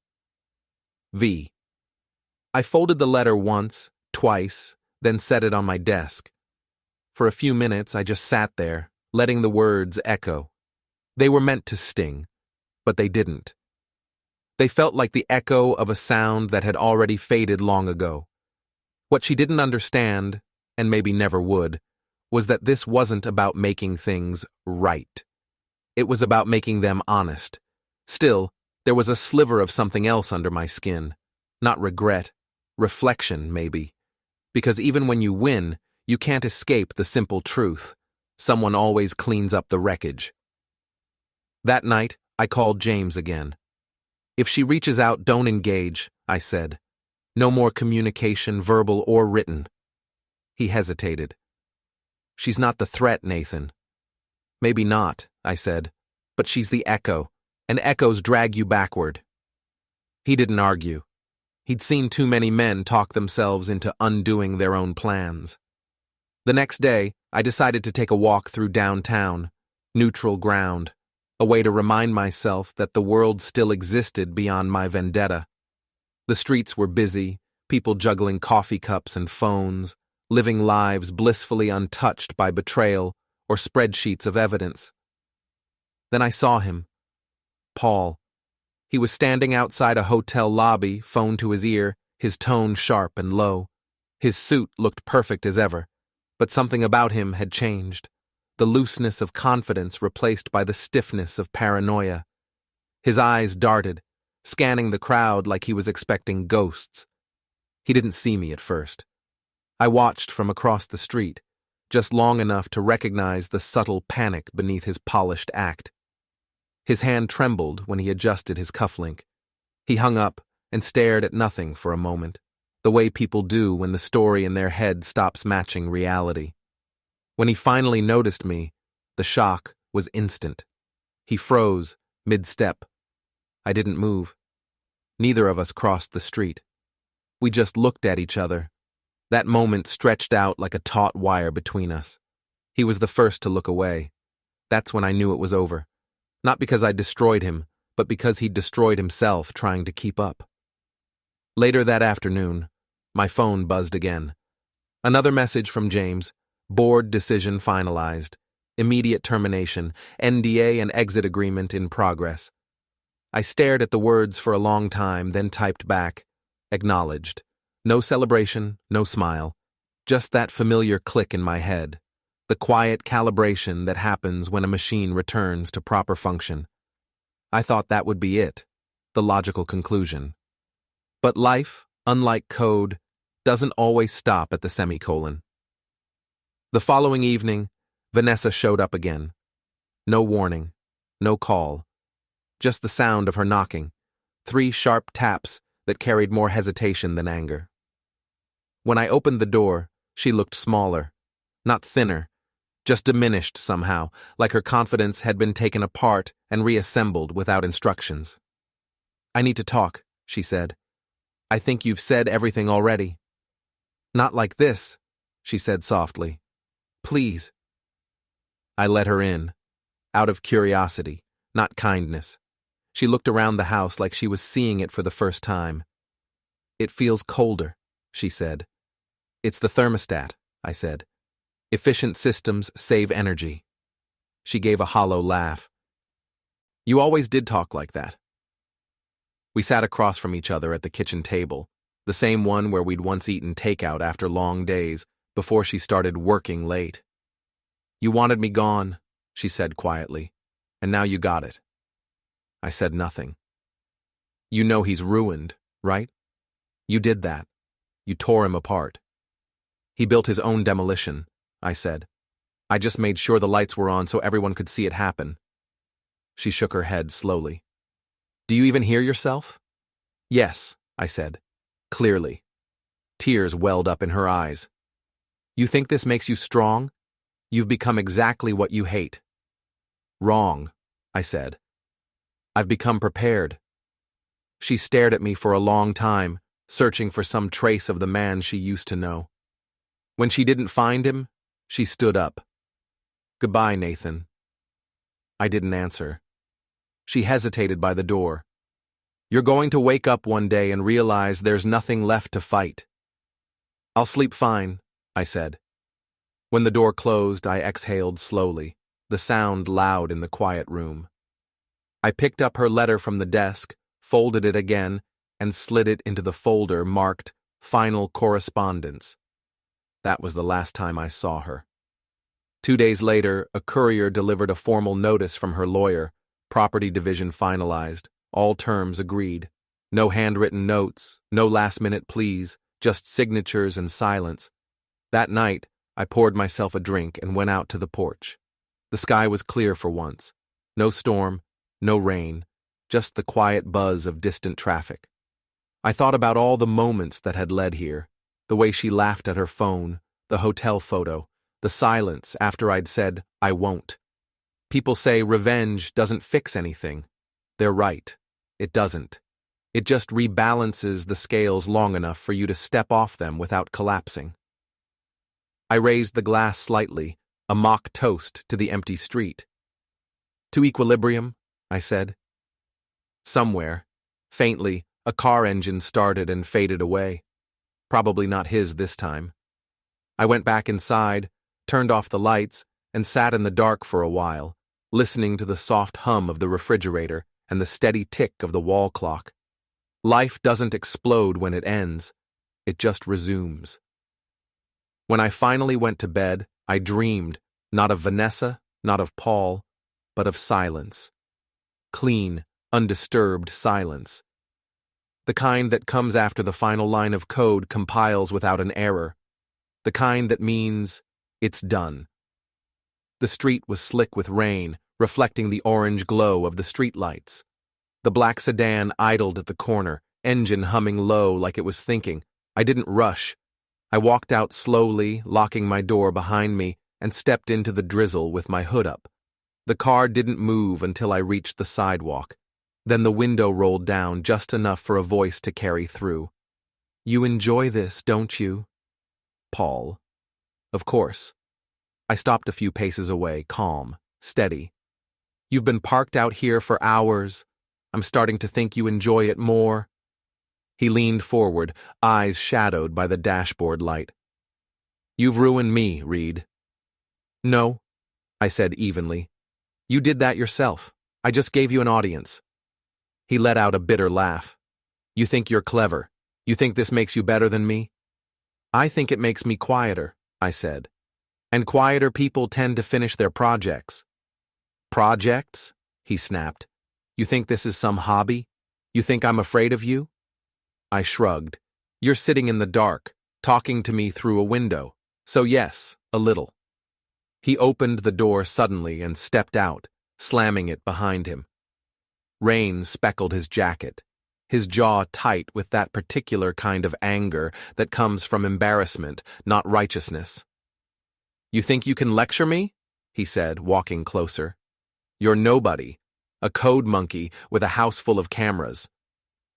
V." I folded the letter once, twice, then set it on my desk. For a few minutes, I just sat there, letting the words echo. They were meant to sting, but they didn't. They felt like the echo of a sound that had already faded long ago. What she didn't understand, and maybe never would, was that this wasn't about making things right. It was about making them honest. Still, there was a sliver of something else under my skin. Not regret, reflection, maybe. Because even when you win, you can't escape the simple truth. Someone always cleans up the wreckage. That night, I called James again. "If she reaches out, don't engage," I said. "No more communication, verbal or written." He hesitated. She's not the threat, Nathan. Maybe not, I said, but she's the echo, and echoes drag you backward. He didn't argue. He'd seen too many men talk themselves into undoing their own plans. The next day, I decided to take a walk through downtown, neutral ground, a way to remind myself that the world still existed beyond my vendetta. The streets were busy, people juggling coffee cups and phones, living lives blissfully untouched by betrayal or spreadsheets of evidence. Then I saw him. Paul. He was standing outside a hotel lobby, phone to his ear, his tone sharp and low. His suit looked perfect as ever, but something about him had changed. The looseness of confidence replaced by the stiffness of paranoia. His eyes darted, scanning the crowd like he was expecting ghosts. He didn't see me at first. I watched from across the street, just long enough to recognize the subtle panic beneath his polished act. His hand trembled when he adjusted his cufflink. He hung up and stared at nothing for a moment, the way people do when the story in their head stops matching reality. When he finally noticed me, the shock was instant. He froze, mid-step. I didn't move. Neither of us crossed the street. We just looked at each other. That moment stretched out like a taut wire between us. He was the first to look away. That's when I knew it was over. Not because I destroyed him, but because he'd destroyed himself trying to keep up. Later that afternoon, my phone buzzed again. Another message from James. Board decision finalized. Immediate termination. NDA and exit agreement in progress. I stared at the words for a long time, then typed back. Acknowledged. No celebration, no smile. Just that familiar click in my head. The quiet calibration that happens when a machine returns to proper function. I thought that would be it, the logical conclusion. But life, unlike code, doesn't always stop at the semicolon. The following evening, Vanessa showed up again. No warning, no call. Just the sound of her knocking, 3 sharp taps that carried more hesitation than anger. When I opened the door, she looked smaller, not thinner, just diminished somehow, like her confidence had been taken apart and reassembled without instructions. I need to talk, she said. I think you've said everything already. Not like this, she said softly. Please. I let her in, out of curiosity, not kindness. She looked around the house like she was seeing it for the first time. It feels colder, she said. It's the thermostat, I said. Efficient systems save energy. She gave a hollow laugh. You always did talk like that. We sat across from each other at the kitchen table, the same one where we'd once eaten takeout after long days, before she started working late. You wanted me gone, she said quietly, and now you got it. I said nothing. You know he's ruined, right? You did that. You tore him apart. He built his own demolition, I said. I just made sure the lights were on so everyone could see it happen. She shook her head slowly. Do you even hear yourself? Yes, I said, clearly. Tears welled up in her eyes. You think this makes you strong? You've become exactly what you hate. Wrong, I said. I've become prepared. She stared at me for a long time, searching for some trace of the man she used to know. When she didn't find him, she stood up. Goodbye, Nathan. I didn't answer. She hesitated by the door. You're going to wake up one day and realize there's nothing left to fight. I'll sleep fine, I said. When the door closed, I exhaled slowly, the sound loud in the quiet room. I picked up her letter from the desk, folded it again, and slid it into the folder marked Final Correspondence. That was the last time I saw her. 2 days later, a courier delivered a formal notice from her lawyer, property division finalized, all terms agreed. No handwritten notes, no last-minute pleas, just signatures and silence. That night, I poured myself a drink and went out to the porch. The sky was clear for once. No storm, no rain, just the quiet buzz of distant traffic. I thought about all the moments that had led here, the way she laughed at her phone, the hotel photo, the silence after I'd said, I won't. People say revenge doesn't fix anything. They're right. It doesn't. It just rebalances the scales long enough for you to step off them without collapsing. I raised the glass slightly, a mock toast to the empty street. To equilibrium, I said. Somewhere, faintly, a car engine started and faded away. Probably not his this time. I went back inside, turned off the lights, and sat in the dark for a while, listening to the soft hum of the refrigerator and the steady tick of the wall clock. Life doesn't explode when it ends. It just resumes. When I finally went to bed, I dreamed, not of Vanessa, not of Paul, but of silence. Clean, undisturbed silence. The kind that comes after the final line of code compiles without an error. The kind that means, it's done. The street was slick with rain, reflecting the orange glow of the streetlights. The black sedan idled at the corner, engine humming low like it was thinking. I didn't rush. I walked out slowly, locking my door behind me, and stepped into the drizzle with my hood up. The car didn't move until I reached the sidewalk. Then the window rolled down just enough for a voice to carry through. You enjoy this, don't you? Paul. Of course. I stopped a few paces away, calm, steady. You've been parked out here for hours. I'm starting to think you enjoy it more. He leaned forward, eyes shadowed by the dashboard light. You've ruined me, Reed. No, I said evenly. You did that yourself. I just gave you an audience. He let out a bitter laugh. You think you're clever. You think this makes you better than me? I think it makes me quieter, I said. And quieter people tend to finish their projects. Projects? He snapped. You think this is some hobby? You think I'm afraid of you? I shrugged. You're sitting in the dark, talking to me through a window. So yes, a little. He opened the door suddenly and stepped out, slamming it behind him. Rain speckled his jacket, his jaw tight with that particular kind of anger that comes from embarrassment, not righteousness. You think you can lecture me? He said, walking closer. You're nobody, a code monkey with a house full of cameras.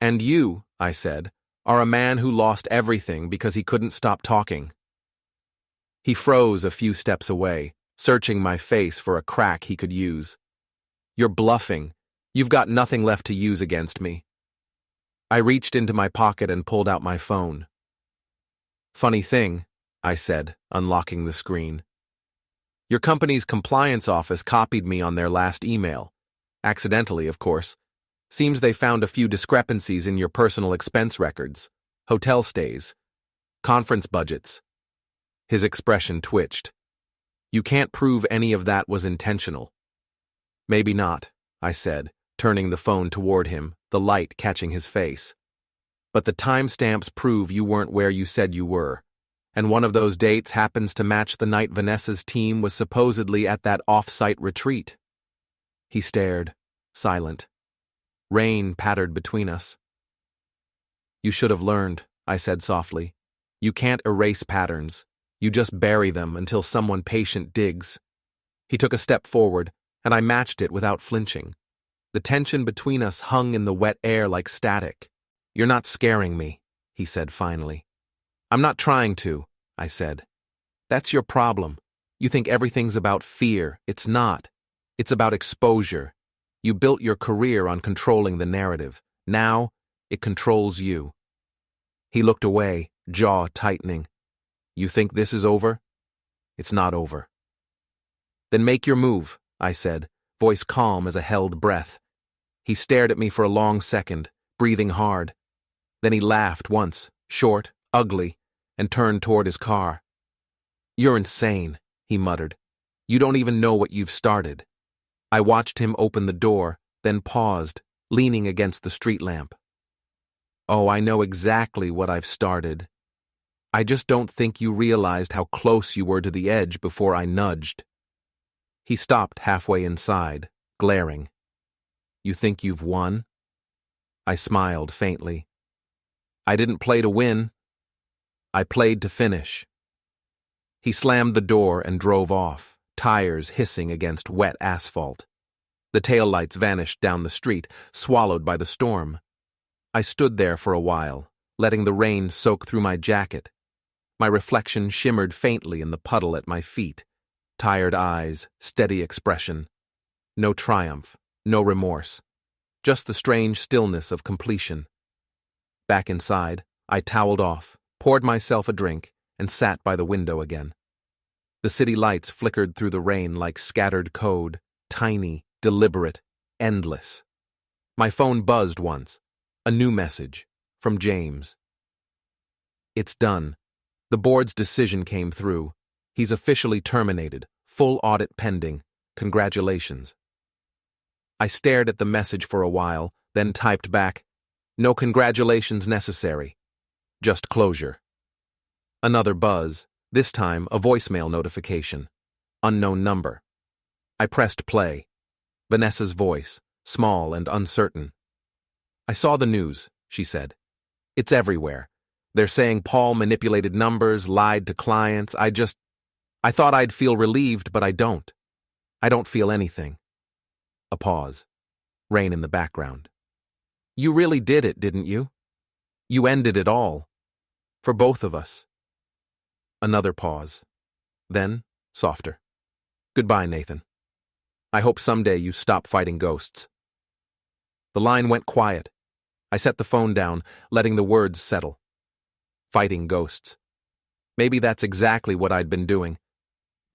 And you, I said, are a man who lost everything because he couldn't stop talking. He froze a few steps away, searching my face for a crack he could use. You're bluffing. You've got nothing left to use against me. I reached into my pocket and pulled out my phone. Funny thing, I said, unlocking the screen. Your company's compliance office copied me on their last email. Accidentally, of course. Seems they found a few discrepancies in your personal expense records, hotel stays, conference budgets. His expression twitched. You can't prove any of that was intentional. Maybe not, I said, turning the phone toward him, the light catching his face. But the timestamps prove you weren't where you said you were, and one of those dates happens to match the night Vanessa's team was supposedly at that off-site retreat. He stared, silent. Rain pattered between us. You should have learned, I said softly. You can't erase patterns. You just bury them until someone patient digs. He took a step forward, and I matched it without flinching. The tension between us hung in the wet air like static. You're not scaring me, he said finally. I'm not trying to, I said. That's your problem. You think everything's about fear. It's not. It's about exposure. You built your career on controlling the narrative. Now, it controls you. He looked away, jaw tightening. You think this is over? It's not over. Then make your move, I said, voice calm as a held breath. He stared at me for a long second, breathing hard. Then he laughed once, short, ugly, and turned toward his car. You're insane, he muttered. You don't even know what you've started. I watched him open the door, then paused, leaning against the street lamp. Oh, I know exactly what I've started. I just don't think you realized how close you were to the edge before I nudged. He stopped halfway inside, glaring. You think you've won? I smiled faintly. I didn't play to win. I played to finish. He slammed the door and drove off, tires hissing against wet asphalt. The taillights vanished down the street, swallowed by the storm. I stood there for a while, letting the rain soak through my jacket. My reflection shimmered faintly in the puddle at my feet. Tired eyes, steady expression. No triumph, no remorse. Just the strange stillness of completion. Back inside, I toweled off, poured myself a drink, and sat by the window again. The city lights flickered through the rain like scattered code, tiny, deliberate, endless. My phone buzzed once. A new message, from James. It's done. The board's decision came through. He's officially terminated, full audit pending. Congratulations. I stared at the message for a while, then typed back, no congratulations necessary. Just closure. Another buzz, this time a voicemail notification. Unknown number. I pressed play. Vanessa's voice, small and uncertain. I saw the news, she said. It's everywhere. They're saying Paul manipulated numbers, lied to clients. I thought I'd feel relieved, but I don't. I don't feel anything. A pause. Rain in the background. You really did it, didn't you? You ended it all. For both of us. Another pause. Then, softer. Goodbye, Nathan. I hope someday you stop fighting ghosts. The line went quiet. I set the phone down, letting the words settle. Fighting ghosts. Maybe that's exactly what I'd been doing.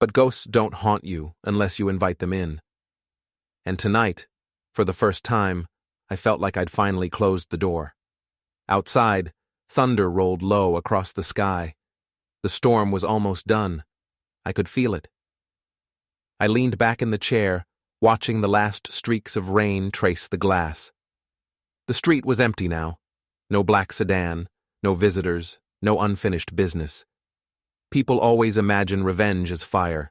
But ghosts don't haunt you unless you invite them in. And tonight, for the first time, I felt like I'd finally closed the door. Outside, thunder rolled low across the sky. The storm was almost done. I could feel it. I leaned back in the chair, watching the last streaks of rain trace the glass. The street was empty now. No black sedan, no visitors, no unfinished business. People always imagine revenge as fire.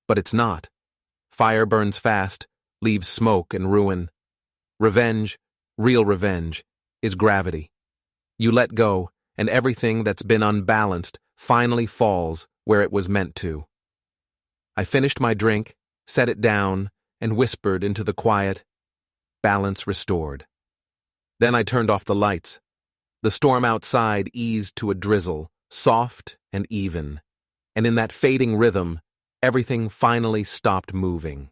But it's not. Fire burns fast, leaves smoke and ruin. Revenge, real revenge, is gravity. You let go, and everything that's been unbalanced finally falls where it was meant to. I finished my drink, set it down, and whispered into the quiet, balance restored. Then I turned off the lights. The storm outside eased to a drizzle, soft and even, and in that fading rhythm, everything finally stopped moving.